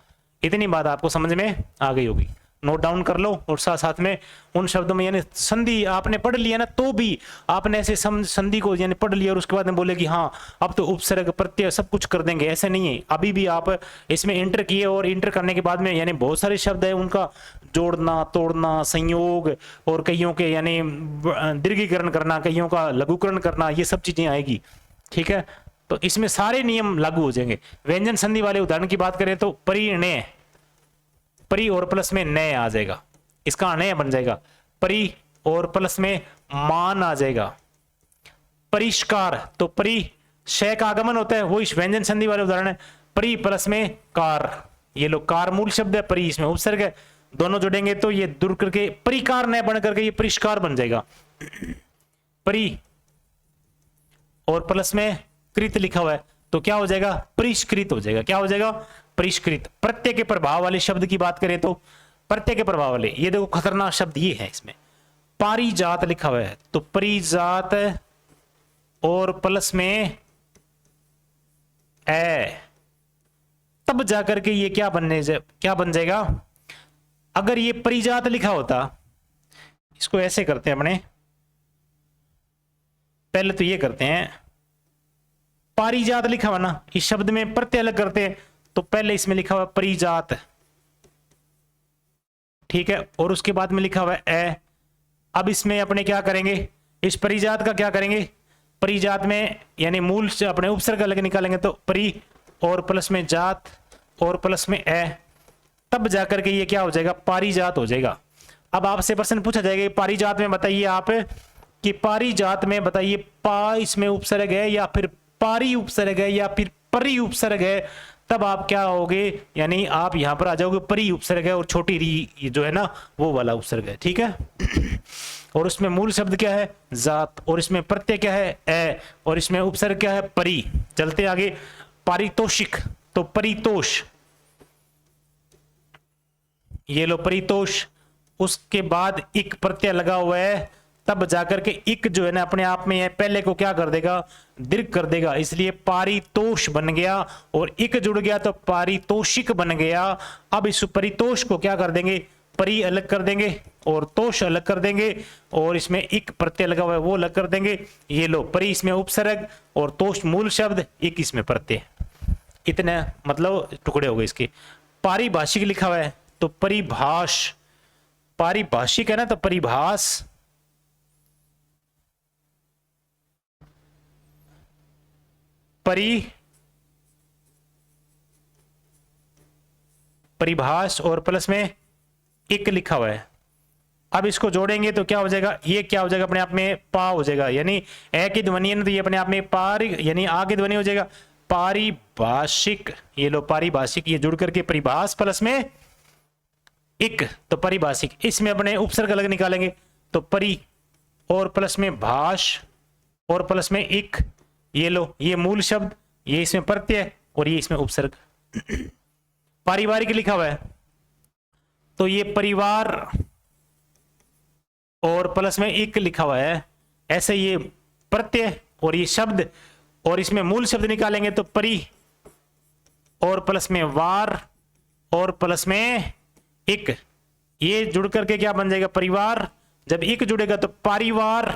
इतनी बात आपको समझ में आ गई होगी, नोट डाउन कर लो। और साथ साथ में उन शब्दों में यानी संधि आपने पढ़ लिया ना, तो भी आपने ऐसे संधि को यानी पढ़ लिया और उसके बाद में बोले कि हाँ अब तो उपसर्ग प्रत्यय सब कुछ कर देंगे, ऐसे नहीं है। अभी भी आप इसमें इंटर किए और इंटर करने के बाद में यानी बहुत सारे शब्द है उनका जोड़ना तोड़ना संयोग और कईयों के यानी दीर्घीकरण करना, कईयों का लघुकरण करना, ये सब चीजें आएगी, ठीक है। तो इसमें सारे नियम लागू हो जाएंगे। व्यंजन संधि वाले उदाहरण की बात करें तो परिणय, परि और प्लस में नय आ जाएगा, इसका अनय बन जाएगा। परि और प्लस में मान आ जाएगा। परिष्कार तो परि शय का आगमन होता है, वो इस व्यंजन संधि वाले उदाहरण है। परि प्लस में कार, ये लो कार मूल शब्द है, परि इसमें उपसर्ग है, दोनों जुड़ेंगे तो ये दूर करके परिकार न बन करके ये परिष्कार बन जाएगा। परि और प्लस में कृत लिखा हुआ है तो क्या हो जाएगा परिष्कृत हो जाएगा। क्या हो जाएगा परिष्कृत। प्रत्यय के प्रभाव वाले शब्द की बात करें तो प्रत्यय के प्रभाव वाले, ये देखो खतरनाक शब्द ये है, इसमें पारिजात लिखा हुआ है तो परिजात और प्लस में ए, तब जाकर के ये क्या बन जाएगा। अगर ये परिजात लिखा होता, इसको ऐसे करते हैं अपने, पहले तो ये करते हैं, पारिजात लिखा हुआ ना, इस शब्द में प्रत्यय अलग करते हैं, तो पहले इसमें लिखा हुआ परिजात, ठीक है, और उसके बाद में लिखा हुआ ए। अब इसमें अपने क्या करेंगे, इस परिजात का क्या करेंगे, परिजात में यानी मूल से अपने उपसर्ग अलग निकालेंगे, तो परि और प्लस में जात और प्लस में ए, तब जाकर के ये क्या हो जाएगा, पारिजात हो जाएगा। अब आपसे प्रश्न पूछा जाएगा पारिजात में बताइए आप, कि पारिजात में बताइए पा इसमें उपसर्ग है या फिर पारी उपसर्ग है या फिर परि उपसर्ग है, तब आप क्या होगे, यानी आप यहां पर आ जाओगे परि उपसर्ग है और छोटी री जो है ना वो वाला उपसर्ग है, ठीक है। और उसमें मूल शब्द क्या है, जात, और इसमें प्रत्यय क्या है, ए, और इसमें उपसर्ग क्या है, परि। चलते आगे, पारितोषिक, तो परितोष, ये लो परितोष, उसके बाद इक प्रत्यय लगा हुआ है, तब जाकर के इक जो है ना अपने आप में है, पहले को क्या कर देगा, दीर्घ कर देगा, इसलिए पारितोष बन गया, और इक जुड़ गया तो पारितोषिक बन गया। अब इस परितोष को क्या कर देंगे, परि अलग कर देंगे और तोष अलग कर देंगे, और इसमें इक प्रत्यय लगा हुआ है वो अलग कर देंगे। ये लो, परि इसमें उपसर्ग और तोष मूल शब्द, इक इसमें प्रत्यय, इतने मतलब टुकड़े हो गए इसके। पारिभाषिक लिखा हुआ है तो परिभाष, पारिभाषिक है ना तो परिभाष, परिभाष और प्लस में इक लिखा हुआ है। अब इसको जोड़ेंगे तो क्या हो जाएगा, ये क्या हो जाएगा अपने आप में पा हो जाएगा, यानी ए की ध्वनि है ना तो ये अपने आप में पारि यानी आ की ध्वनि हो जाएगा, पारिभाषिक। ये लो पारिभाषिक, ये जुड़ करके परिभाष प्लस में इक तो परिभाषिक, इसमें अपने उपसर्ग अलग निकालेंगे तो परि और प्लस में भाष और प्लस में इक, ये लो ये मूल शब्द, ये इसमें प्रत्यय और ये इसमें उपसर्ग। पारिवारिक लिखा हुआ है तो ये परिवार और प्लस में इक लिखा हुआ है, ऐसे ये प्रत्यय और ये शब्द, और इसमें मूल शब्द निकालेंगे तो परि और प्लस में वार और प्लस में इक, ये जुड़ करके क्या बन जाएगा, परिवार। जब इक जुड़ेगा तो पारिवार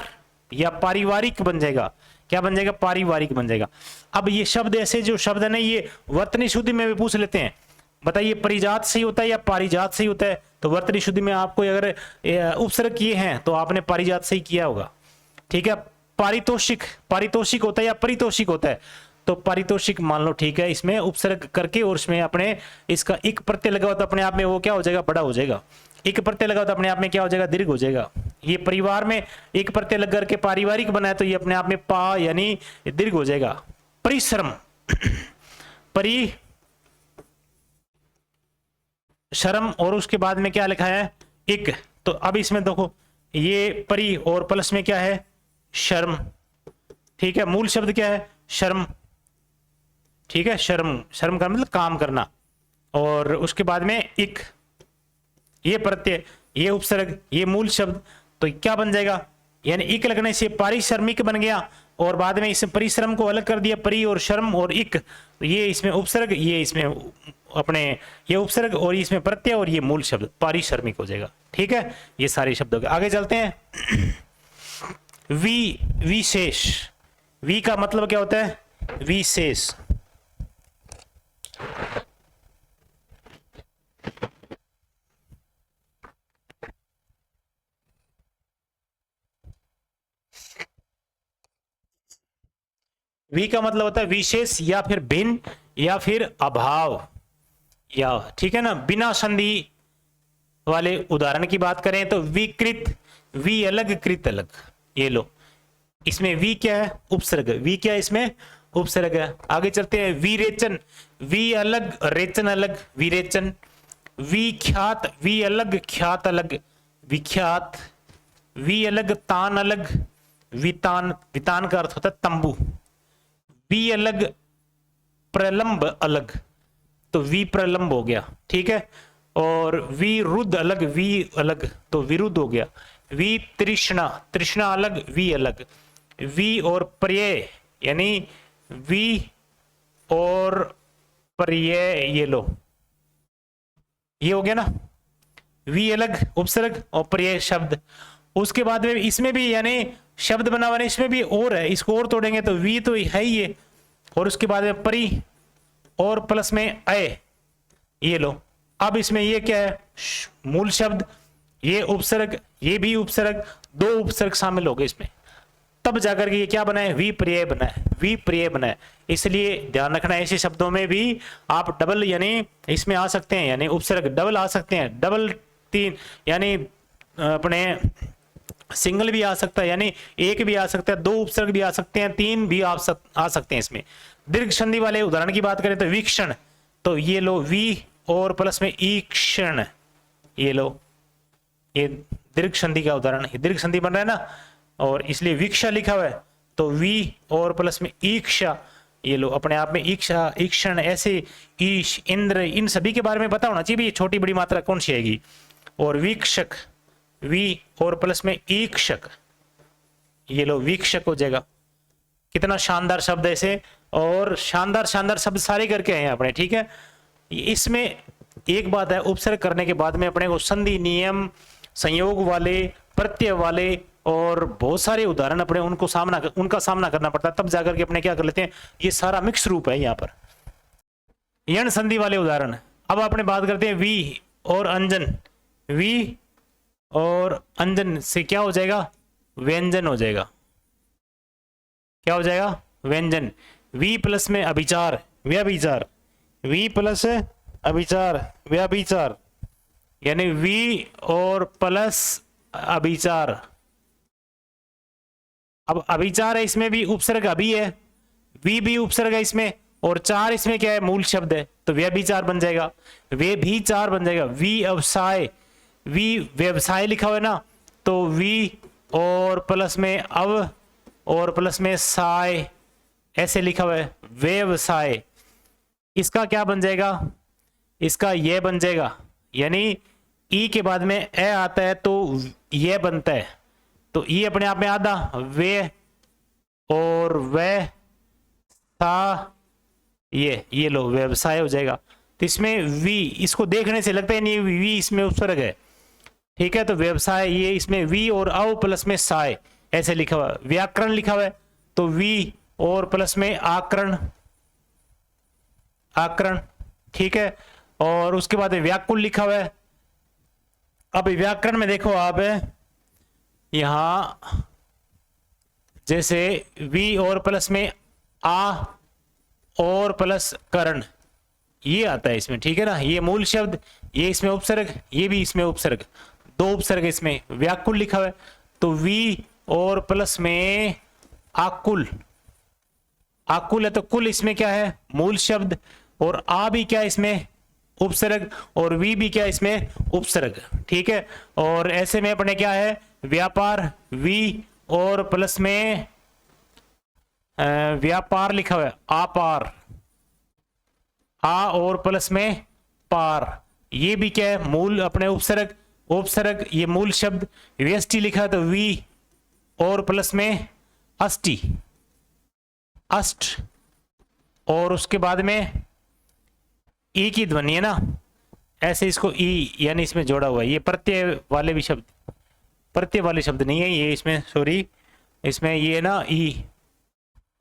या पारिवारिक बन जाएगा, क्या बन जाएगा, पारिवारिक बन जाएगा। अब ये शब्द ऐसे जो शब्द है ना, ये वर्तनी शुद्धि में भी पूछ लेते हैं, बताइए परिजात सही होता है या पारिजात सही होता है, तो वर्तनी शुद्धि में आपको अगर उपसर्ग किए हैं तो आपने पारिजात सही किया होगा, ठीक है। पारितोषिक, पारितोषिक होता है या परितोषिक होता है, तो पारितोषिक मान लो, ठीक है, इसमें उपसर्ग करके और इसमें अपने इसका एक प्रत्यय लगा हो तो अपने आप में वो क्या हो जाएगा, बड़ा हो जाएगा। एक प्रत्यय लगा तो अपने आप में क्या हो जाएगा, दीर्घ हो जाएगा। ये परिवार में एक प्रत्यय लग करके पारिवारिक बना है तो ये अपने आप में पा यानी दीर्घ हो जाएगा। परिश्रम, शर्म और उसके बाद में क्या लिखा है, एक, तो अब इसमें देखो ये परि और प्लस में क्या है, शर्म, ठीक है, मूल शब्द क्या है, शर्म, ठीक है, शर्म, शर्म का मतलब काम करना, और उसके बाद में एक, ये प्रत्यय, ये उपसर्ग, ये मूल शब्द, तो क्या बन जाएगा, यानी इक लगने से पारिश्रमिक बन गया, और बाद में इस परिश्रम को अलग कर दिया, परि और शर्म और इक, तो ये इसमें उपसर्ग, ये इसमें अपने ये उपसर्ग और इसमें प्रत्यय और ये मूल शब्द पारिश्रमिक हो जाएगा, ठीक है। ये सारे शब्द हो गए। आगे चलते हैं। विशेष, वी का मतलब क्या होता है, विशेष, वी का मतलब होता है विशेष या फिर भिन्न या फिर अभाव, या ठीक है ना। बिना संधि वाले उदाहरण की बात करें तो विकृत, वी अलग कृत अलग, ये लो, इसमें वी क्या है, उपसर्ग, वी क्या है, इसमें उपसर्ग है। आगे चलते हैं। विरेचन, वी अलग रेचन अलग, विरेचन। विख्यात, वी अलग ख्यात अलग, विख्यात। वी अलग तान अलग, वितान, वितान का अर्थ होता है तंबू। वी अलग प्रलंब अलग, तो वी प्रलंब हो गया, ठीक है। और विरुद्ध अलग, वी अलग तो विरुद्ध हो गया। वी तृष्णा, तृष्णा अलग, वी अलग। वी और पर्याय यानी वी और पर्याय, ये लो, ये हो गया ना, वी अलग उपसर्ग और पर्याय शब्द। उसके बाद में इसमें भी यानी शब्द बना हुआ है, इसमें भी और है, इसको और तोड़ेंगे तो वी तो है ही ये, और उसके बाद में परी और प्लस में अय, ये लो। अब इसमें ये क्या है, मूल शब्द, ये उपसर्ग, ये भी उपसर्ग, दो उपसर्ग शामिल हो गए इसमें, तब जाकर के ये क्या बना है, वी पर्याय बना है, वी पर्याय बना है। इसलिए ध्यान रखना ऐसे शब्दों में भी आप डबल यानी इसमें आ सकते हैं, यानी उपसर्ग डबल आ सकते हैं, डबल तीन यानी अपने सिंगल भी आ सकता है, यानी एक भी आ सकता है, दो उपसर्ग भी आ सकते हैं, तीन भी आ सकते हैं इसमें। दीर्घ संधि वाले उदाहरण की बात करें तो वीक्षण, तो ये लो वी और प्लस में ईक्षण, ये लो, ये दीर्घ संधि का उदाहरण है, दीर्घ संधि बन रहा है ना, और इसलिए वीक्षा लिखा हुआ है, तो वी और प्लस में ईक्षा, ये लो अपने आप में ईक्षा, ईक्षण, ऐसे ईश, इंद्र, इन सभी के बारे में पता होना चाहिए, ये छोटी बड़ी मात्रा कौन सी आएगी। और वीक्षक, वी और प्लस में ईक्षक, ये लो वीक्षक हो जाएगा। कितना शानदार शब्द है ऐसे, और शानदार शानदार शब्द सारे करके आए हैं अपने, ठीक है। इसमें एक बात है, उपसर्ग करने के बाद में अपने को संधि नियम, संयोग वाले, प्रत्यय वाले और बहुत सारे उदाहरण अपने उनका सामना करना पड़ता है, तब जाकर के अपने क्या कर लेते हैं, ये सारा मिक्स रूप है यहाँ पर। यण संधि वाले उदाहरण, अब अपने बात करते हैं वी और अंजन, वी और अंजन से क्या हो जाएगा, व्यंजन हो जाएगा, क्या हो जाएगा, व्यंजन। वी प्लस में अभिचार, व्यभिचार, वी प्लस अभिचार, व्यभिचार, यानी वी और प्लस अभिचार। अब अभिचार है, इसमें भी उपसर्ग अभी है, वी भी उपसर्ग है इसमें, और चार इसमें क्या है, मूल शब्द है, तो व्यभिचार बन जाएगा, वे भी चार बन जाएगा। वी व्यवसाय, वी व्यवसाय लिखा हुआ है ना, तो वी और प्लस में अव और प्लस में साय ऐसे लिखा हुआ है, व्यवसाय। इसका क्या बन जाएगा, इसका ये बन जाएगा, यानी ई के बाद में ए आता है तो ये बनता है, तो ई अपने आप में आधा, वे और वे सा, ये लो व्यवसाय हो जाएगा। तो इसमें वी, इसको देखने से लगता है नहीं वी इसमें उपसर्ग है, ठीक है, तो व्यवसाय, ये इसमें वी और अव प्लस में साय ऐसे लिखा हुआ है। व्याकरण लिखा हुआ है, तो वी और प्लस में आकरण, आकरण, ठीक है, और उसके बाद व्याकुल लिखा हुआ है। अब व्याकरण में देखो आप यहां जैसे वी और प्लस में आ और प्लस करण, ये आता है इसमें, ठीक है ना, ये मूल शब्द, ये इसमें उपसर्ग, ये भी इसमें उपसर्ग, दो उपसर्ग इसमें। व्याकुल लिखा हुआ है, तो वी और प्लस में आकुल, आकुल है तो कुल इसमें क्या है, मूल शब्द, और आ भी क्या इसमें उपसर्ग, और वी भी क्या इसमें उपसर्ग, ठीक है। और ऐसे में अपने क्या है, व्यापार, वी और प्लस में व्यापार लिखा हुआ है, आपार, आ और प्लस में पार, ये भी क्या है, मूल अपने उपसर्ग, उपसर्ग, ये मूल शब्द। व्यष्टि लिखा है, तो वी और प्लस में अष्टि, अष्ट, और उसके बाद में ई की ध्वनि है ना, ऐसे इसको ई यानी इसमें जोड़ा हुआ है। ये प्रत्यय वाले भी शब्द, प्रत्यय वाले शब्द नहीं है ये इसमें, सॉरी, इसमें ये ना ई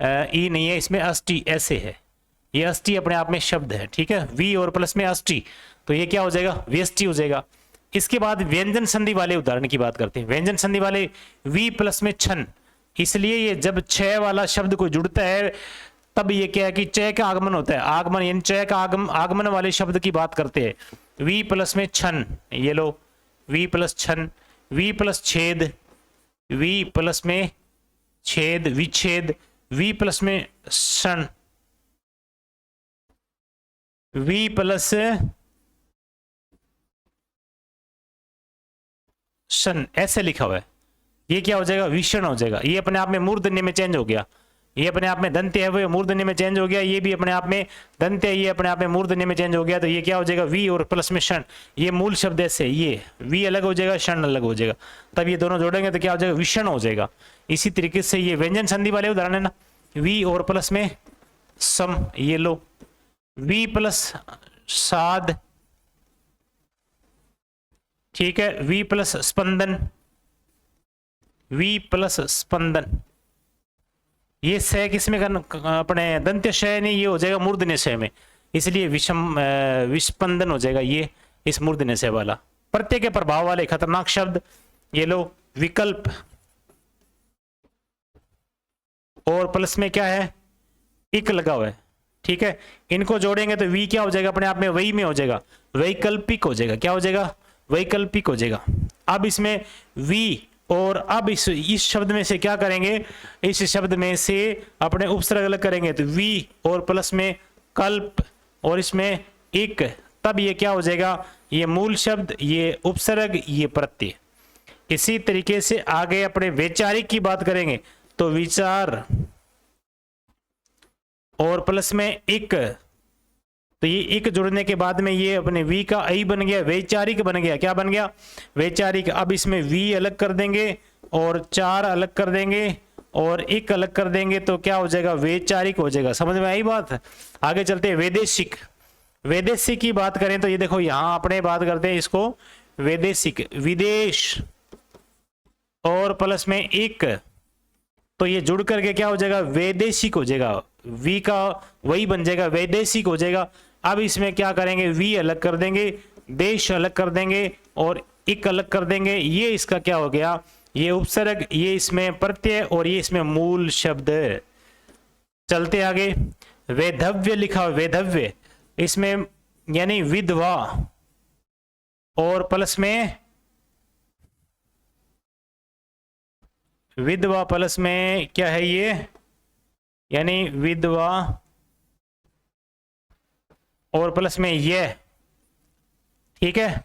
नहीं है इसमें, अष्टि ऐसे है, ये अष्टि अपने आप में शब्द है, ठीक है, वी और प्लस में अष्टि, तो ये क्या हो जाएगा, व्यष्टि हो जाएगा। इसके बाद व्यंजन संधि वाले उदाहरण की बात करते हैं। व्यंजन संधि वाले वी प्लस में छन, इसलिए ये जब छह वाला शब्द को जुड़ता है तब ये क्या है कि चय का आगमन होता है, आगमन यानी चय का आगमन वाले शब्द की बात करते हैं। वी प्लस में छन, ये लो वी प्लस छन, वी प्लस छेद, वी प्लस में छेद, विच्छेद, वी प्लस में षण, वी प्लस षण ऐसे लिखा हुआ है, ये क्या हो जाएगा, विषण हो जाएगा। ये अपने आप में मूर्धन्य में चेंज हो गया, ये अपने आप में दंत्य है वो मूर्धन्य में चेंज हो गया, ये भी अपने आप में दंत्य है, ये अपने आप में मूर्धन्य में चेंज हो गया, तो ये क्या हो जाएगा, वी और प्लस में षण, ये मूल शब्द ऐसे, ये वी अलग हो जाएगा, षण अलग हो जाएगा, तब ये दोनों जोड़ेंगे तो क्या हो जाएगा, विषण हो जाएगा। इसी तरीके से ये व्यंजन संधि वाले उदाहरण है ना, वी और प्लस में सम, ये लो वी प्लस साध, ठीक है, वी प्लस स्पंदन, वी प्लस स्पंदन, ये स किसमें अपने दंत्य शय नहीं, ये हो जाएगा मूर्धन्य शय में, इसलिए विस्पंदन हो जाएगा ये इस मूर्धन्य शय वाला। प्रत्यय के प्रभाव वाले खतरनाक शब्द, ये लो विकल्प, और प्लस में क्या है, इक लगा हुआ है, ठीक है, इनको जोड़ेंगे तो वी क्या हो जाएगा अपने आप में, वही में हो जाएगा, वैकल्पिक हो जाएगा, क्या हो जाएगा, वैकल्पिक हो जाएगा। अब इसमें वी, और अब इस शब्द में से क्या करेंगे, इस शब्द में से अपने उपसर्ग अलग करेंगे, तो वी और प्लस में कल्प और इसमें इक, तब ये क्या हो जाएगा, ये मूल शब्द, ये उपसर्ग, ये प्रत्यय। इसी तरीके से आगे अपने वैचारिक की बात करेंगे तो विचार और प्लस में इक, तो ये इक जुड़ने के बाद में ये अपने वी का आई बन गया, वैचारिक बन गया, क्या बन गया, वैचारिक। अब इसमें वी अलग कर देंगे और चार अलग कर देंगे और इक अलग कर देंगे तो क्या हो जाएगा, वैचारिक हो जाएगा। समझ में आई बात? आगे चलते हैं वैदेशिक। वैदेशिक की बात करें तो ये देखो यहां अपने बात करते हैं इसको वैदेशिक, विदेश और प्लस में इक, तो ये जुड़ करके क्या हो जाएगा, वैदेशिक हो जाएगा, वी का वही बन जाएगा, वैदेशिक हो जाएगा। अब इसमें क्या करेंगे, वी अलग कर देंगे, देश अलग कर देंगे और इक अलग कर देंगे, ये इसका क्या हो गया, ये उपसर्ग, ये इसमें प्रत्यय और ये इसमें मूल शब्द। चलते आगे, वैधव्य लिखा, वैधव्य इसमें यानी विधवा और प्लस में विधवा प्लस में क्या है ये, यानी विधवा और प्लस में यह, ठीक है।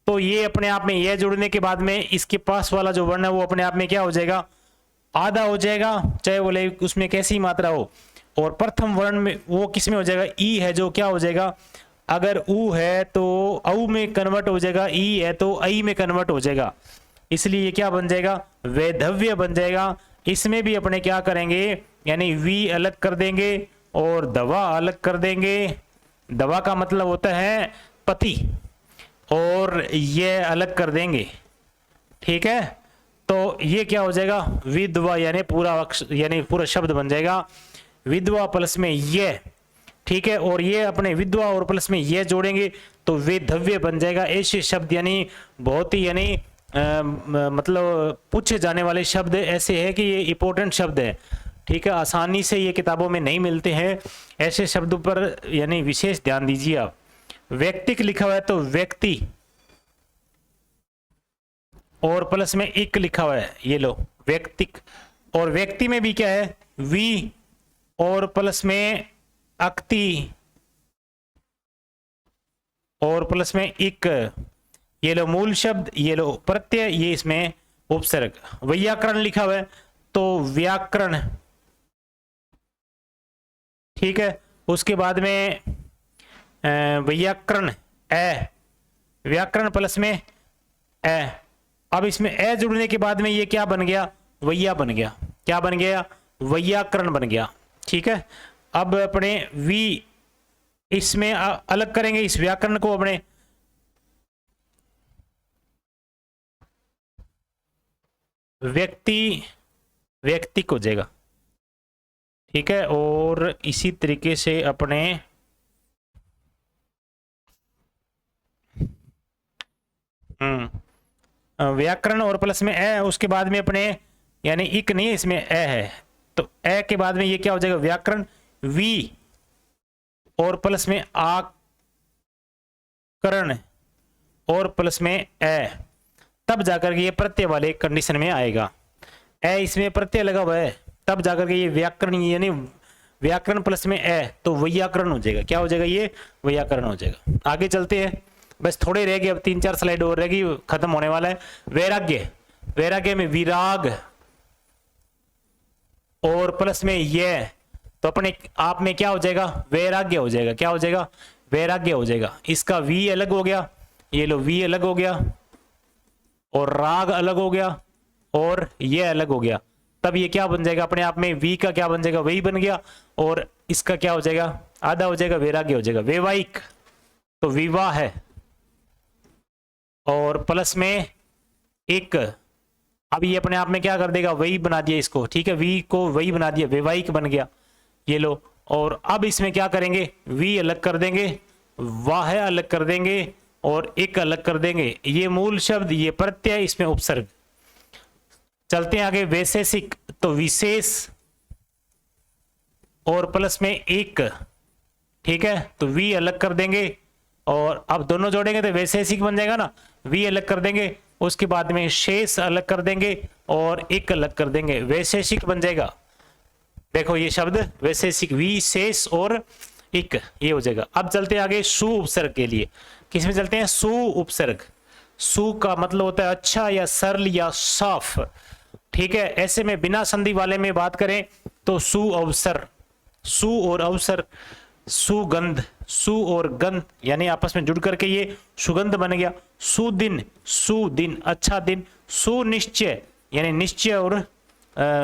तो ये अपने आप में यह जुड़ने के बाद में इसके पास वाला जो वर्ण है वो अपने आप में क्या हो जाएगा, आधा हो जाएगा, चाहे बोले उसमें कैसी मात्रा हो। और प्रथम वर्ण में वो किस में हो जाएगा, ई है, जो क्या हो जाएगा, अगर ऊ है तो औ में कन्वर्ट हो जाएगा, ई है तो आई में कन्वर्ट हो जाएगा, इसलिए ये क्या बन जाएगा, वैधव्य बन जाएगा। इसमें भी अपने क्या करेंगे, यानी वी अलग कर देंगे और दवा अलग कर देंगे, दवा का मतलब होता है पति, और ये अलग कर देंगे, ठीक है। तो ये क्या हो जाएगा, विधवा, यानी यानी पूरा शब्द बन जाएगा विधवा प्लस में ये, ठीक है। और ये अपने विधवा और प्लस में ये जोड़ेंगे तो वैधव्य बन जाएगा। ऐसे शब्द यानी बहुत ही यानी मतलब पूछे जाने वाले शब्द ऐसे है कि ये इंपॉर्टेंट शब्द है, ठीक है, आसानी से ये किताबों में नहीं मिलते हैं। ऐसे शब्दों पर यानी विशेष ध्यान दीजिए आप। व्यक्तिक लिखा हुआ है तो व्यक्ति और प्लस में इक लिखा हुआ है, ये लो व्यक्तिक। और व्यक्ति में भी क्या है, वी और प्लस में अक्ति और प्लस में इक, ये लो मूल शब्द, ये लो प्रत्यय, ये इसमें उपसर्ग। व्याकरण लिखा हुआ है तो व्याकरण, ठीक है। उसके बाद में व्याकरण व्याकरण प्लस में ए। अब इसमें ए जुड़ने के बाद में ये क्या बन गया, वैया बन गया, क्या बन गया, व्याकरण बन गया, ठीक है। अब अपने वी इसमें अलग करेंगे, इस व्याकरण को अपने व्यक्तिक हो जाएगा, ठीक है। और इसी तरीके से अपने व्याकरण और प्लस में ए, उसके बाद में अपने यानी इक नहीं, इसमें ए है तो ए के बाद में ये क्या हो जाएगा, व्याकरण, वी और प्लस में आकरण और प्लस में ए, तब जाकर के ये प्रत्यय वाले कंडीशन में आएगा। ए इसमें प्रत्यय लगा हुआ है, तब जाकर के ये व्याकरण यानी व्याकरण प्लस में ए तो व्याकरण हो जाएगा, क्या हो जाएगा, ये व्याकरण हो जाएगा। आगे चलते हैं, बस थोड़े रह गए, अब 3-4 स्लाइड और रहेगी, खत्म होने वाला है। वैराग्य, वैराग्य में विराग और प्लस में ये, तो अपने आप में क्या हो जाएगा, वैराग्य हो जाएगा, क्या हो जाएगा, वैराग्य हो जाएगा। इसका वी अलग हो गया, ये लो वी अलग हो गया और राग अलग हो गया और ये अलग हो गया, तब ये क्या बन जाएगा अपने आप में, वी का क्या बन जाएगा, वही बन गया, और इसका क्या हो जाएगा, आधा हो जाएगा, वैराग्य हो जाएगा। वैवाहिक तो विवाह है, और प्लस में एक, अब ये अपने आप में क्या कर देगा, वही बना दिया इसको, ठीक है, वी को वही बना दिया, वैवाहिक बन गया, ये लो। और अब इसमें क्या करेंगे, वी अलग कर देंगे, वाह अलग कर देंगे, और एक अलग कर देंगे, ये मूल शब्द, ये प्रत्यय, इसमें उपसर्ग। चलते हैं आगे, वैशेषिक तो विशेष और प्लस में एक, ठीक है, तो वी अलग कर देंगे, और अब दोनों जोड़ेंगे तो वैशेषिक बन जाएगा ना, वी अलग कर देंगे, उसके बाद में शेष अलग कर देंगे, और एक अलग कर देंगे, वैशेषिक बन जाएगा। देखो ये शब्द वैशेषिक, वी शेष और एक, ये हो जाएगा। अब चलते हैं आगे सु उपसर्ग के लिए, किसमें चलते हैं, सु उपसर्ग। सु का मतलब होता है अच्छा या सरल या साफ, ठीक है। ऐसे में बिना संधि वाले में बात करें तो सु अवसर, सु और अवसर, सुगंध, सु और गंध यानी आपस में जुड़ करके ये सुगंध बन गया। सुदिन, सुदिन अच्छा दिन, सुनिश्चय यानी निश्चय और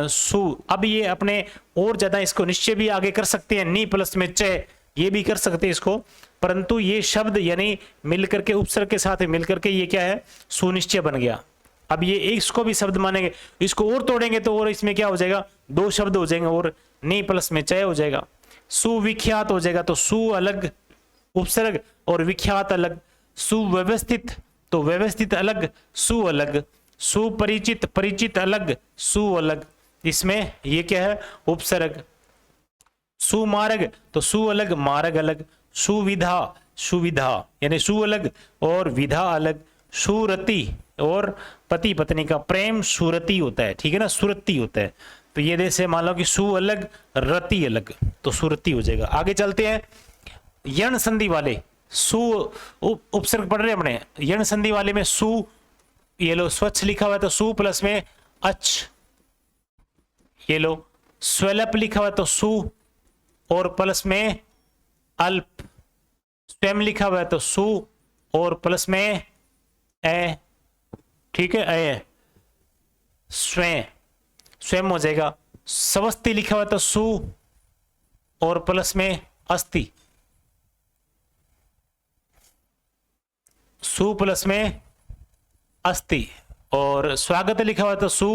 सु। अब ये अपने और ज्यादा इसको निश्चय भी आगे कर सकते हैं, नी प्लस में चय, ये भी कर सकते हैं इसको, परंतु ये शब्द यानी मिलकर के उपसर्ग के साथ मिलकर के ये क्या है, सुनिश्चय बन गया। अब ये इसको भी शब्द मानेंगे, इसको और तोड़ेंगे तो और इसमें क्या हो जाएगा, दो शब्द हो जाएंगे, और नी प्लस में चय हो जाएगा। सुविख्यात हो जाएगा, तो सु अलग उपसर्ग और विख्यात अलग। सुव्यवस्थित तो व्यवस्थित अलग, सु अलग। सुपरिचित परिचित अलग, सु अलग, इसमें ये क्या है, उपसर्ग। सुमार्ग तो सु अलग मार्ग अलग। सुविधा, सुविधा यानी सु अलग और विधा अलग। सुरति और पति पत्नी का प्रेम सुरति होता है, ठीक है ना, सुरति होता है। तो ये जैसे मान लो कि सु अलग रति अलग, तो सुरति हो जाएगा। आगे चलते हैं, यण संधि वाले सु उपसर्ग पढ़ रहे हैं अपने, यण संधि वाले में सु, ये लो स्वच्छ लिखा हुआ है तो सु प्लस में अच, ये लो स्वल्प लिखा हुआ है तो सु और प्लस में अल्प, स्वयं लिखा हुआ है तो सु और प्लस में ए, ठीक है, ए स्वयं, स्वयं हो जाएगा। स्वस्ति लिखा हुआ है तो सु और प्लस में अस्ति, सु प्लस में अस्ति। और स्वागत लिखा हुआ है तो सु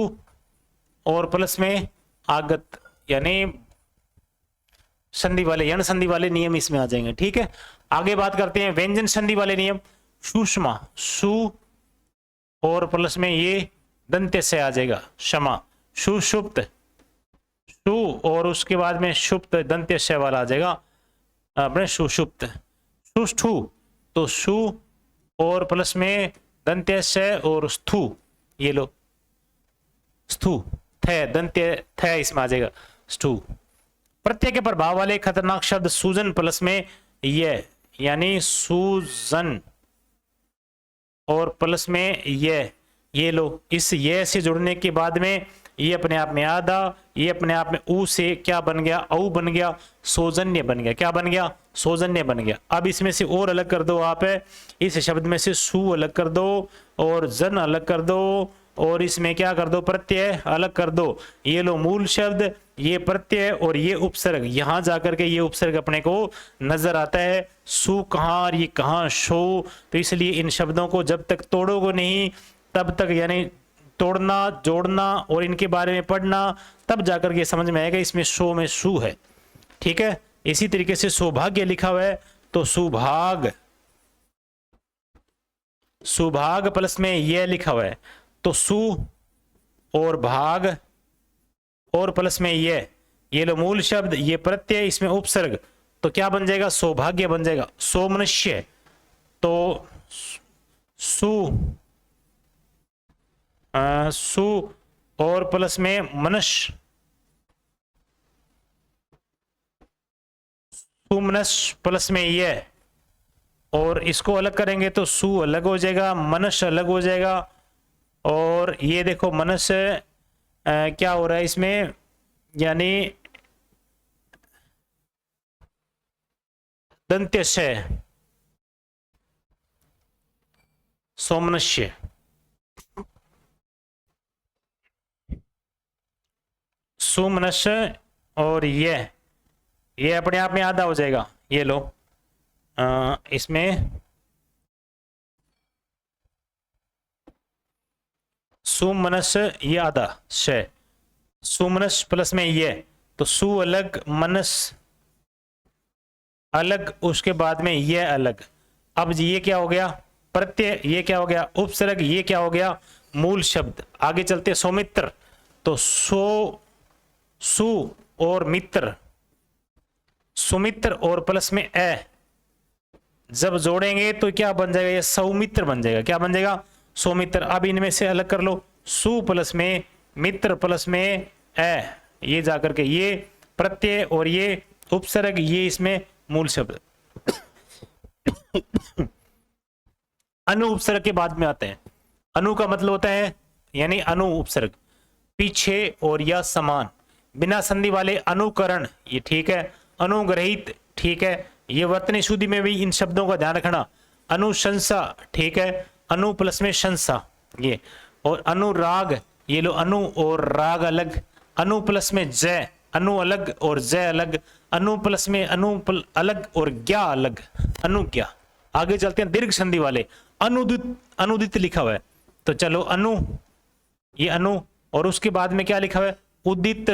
और प्लस में आगत, यानी संधि वाले, यण संधि वाले नियम इसमें आ जाएंगे, ठीक है। आगे बात करते हैं व्यंजन संधि वाले नियम। सुषमा, सु और प्लस में ये दंत्य से आ जाएगा क्षमा। सुषुप्त, सु और उसके बाद में शुप्त दंत्य से वाला आ जाएगा अपने सुषुप्त। सुष्ठु तो सु और प्लस में दंत्य से और स्थु, ये लो स्थु, थे दंत्य थे इसमें आ जाएगा स्थु। प्रत्यय के प्रभाव वाले खतरनाक शब्द सूजन प्लस में ये, यानी सूजन और प्लस में ये लो, इस ये से जुड़ने के बाद में ये अपने आप में आधा, ये अपने आप में ऊ से क्या बन गया, औ बन गया, सौजन्य बन गया। क्या बन गया, सौजन्य बन गया। अब इसमें से और अलग कर दो आप, इस शब्द में से सु अलग कर दो और जन अलग कर दो, और इसमें क्या कर दो, प्रत्यय अलग कर दो। ये लो मूल शब्द, ये प्रत्यय और ये उपसर्ग, यहां जाकर के ये उपसर्ग अपने को नजर आता है। सु कहाँ और ये कहाँ, शो। तो इसलिए इन शब्दों को जब तक तोड़ोगे नहीं तब तक, यानी तोड़ना जोड़ना और इनके बारे में पढ़ना, तब जाकर के समझ में आएगा इसमें शो में सु है, ठीक है। इसी तरीके से सौभाग्य लिखा हुआ है तो सुभाग, सुभाग प्लस में यह लिखा हुआ है तो सु और भाग और प्लस में ये लो मूल शब्द, ये प्रत्यय, इसमें उपसर्ग, तो क्या बन जाएगा, सौभाग्य बन जाएगा। सोमनुष्य तो सु सु और प्लस में मनुष्य, सुमनस प्लस में ये, और इसको अलग करेंगे तो सु अलग हो जाएगा, मनुष्य अलग हो जाएगा। और ये देखो मनुष्य क्या हो रहा है इसमें, यानी दंत्य से सोमनुष्य। सुमनश और ये अपने आप में आधा हो जाएगा। ये लो इसमें सुमनश ये आधा श, सुमनश प्लस में ये, तो सु अलग मनस अलग, उसके बाद में ये अलग। अब ये क्या हो गया प्रत्यय, ये क्या हो गया उपसर्ग, ये क्या हो गया मूल शब्द। आगे चलते सौमित्र, तो सु और मित्र, सुमित्र और प्लस में ए जब जोड़ेंगे तो क्या बन जाएगा, ये सौमित्र बन जाएगा। क्या बन जाएगा सौमित्र। अब इनमें से अलग कर लो, सु प्लस में मित्र प्लस में ए, ये जाकर के ये प्रत्यय और ये उपसर्ग, ये इसमें मूल शब्द। अनु उपसर्ग के बाद में आते हैं। अनु का मतलब होता है यानी अनु उपसर्ग पीछे और या समान, बिना संधि वाले अनुकरण, ये ठीक है। अनुग्रहित ठीक है, ये वर्तनी शुद्धि में भी इन शब्दों का ध्यान रखना। अनुशंसा ठीक है, अनु प्लस में शंसा ये, और अनुराग, ये लो अनु और राग अलग, अनु प्लस में जय, अनु अलग और जय अलग, अनु प्लस में अलग और ज्ञा अलग, अनुज्ञा। आगे चलते हैं दीर्घ संधि वाले। अनुदित, अनुदित लिखा हुआ है तो चलो अनु, ये अनु, और उसके बाद में क्या लिखा हुआ है उदित,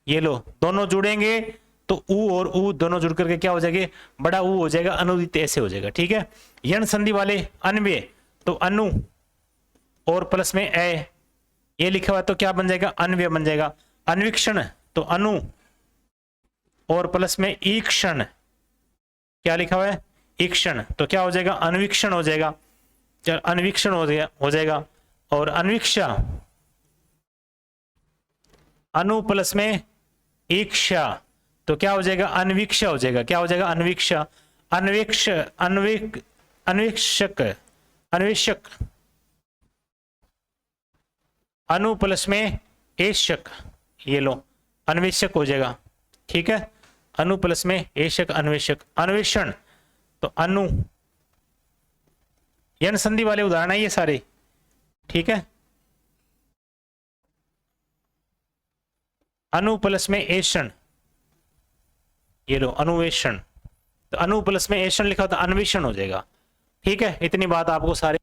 ये लो दोनों जुड़ेंगे तो उ और उ दोनों जुड़ करके क्या हो जाएगा बड़ा उ हो जाएगा, अनुदित ऐसे हो जाएगा। ठीक है। यण संधि वाले अन्वय, तो अनु और प्लस में ए ये लिखा हुआ तो क्या बन जाएगा अन्वय बन जाएगा। अन्वीक्षण, तो अनु और प्लस में ईक्षण, क्या लिखा हुआ है ईक्षण, तो क्या हो जाएगा अन्वीक्षण हो जाएगा। चल अन्वीक्षण हो जाएगा। और अन्वीक्षा, अनु प्लस में ईक्षा, तो क्या हो जाएगा अन्वीक्षा हो जाएगा। क्या हो जाएगा अन्वीक्षा। अन्वेक्षक, अन्वेषक, अनु प्लस में एशक, ये लो अन्वेषक हो जाएगा। ठीक है। अनु प्लस में एशक अन्वेषक। अन्वेषण, तो अनु, यन संधि वाले उदाहरण है ये सारे। ठीक है। अनु प्लस में एषण, ये लो अनुवेषण, तो अनु प्लस में एषण लिखा होता अन्वेषण हो जाएगा। ठीक है। इतनी बात आपको सारे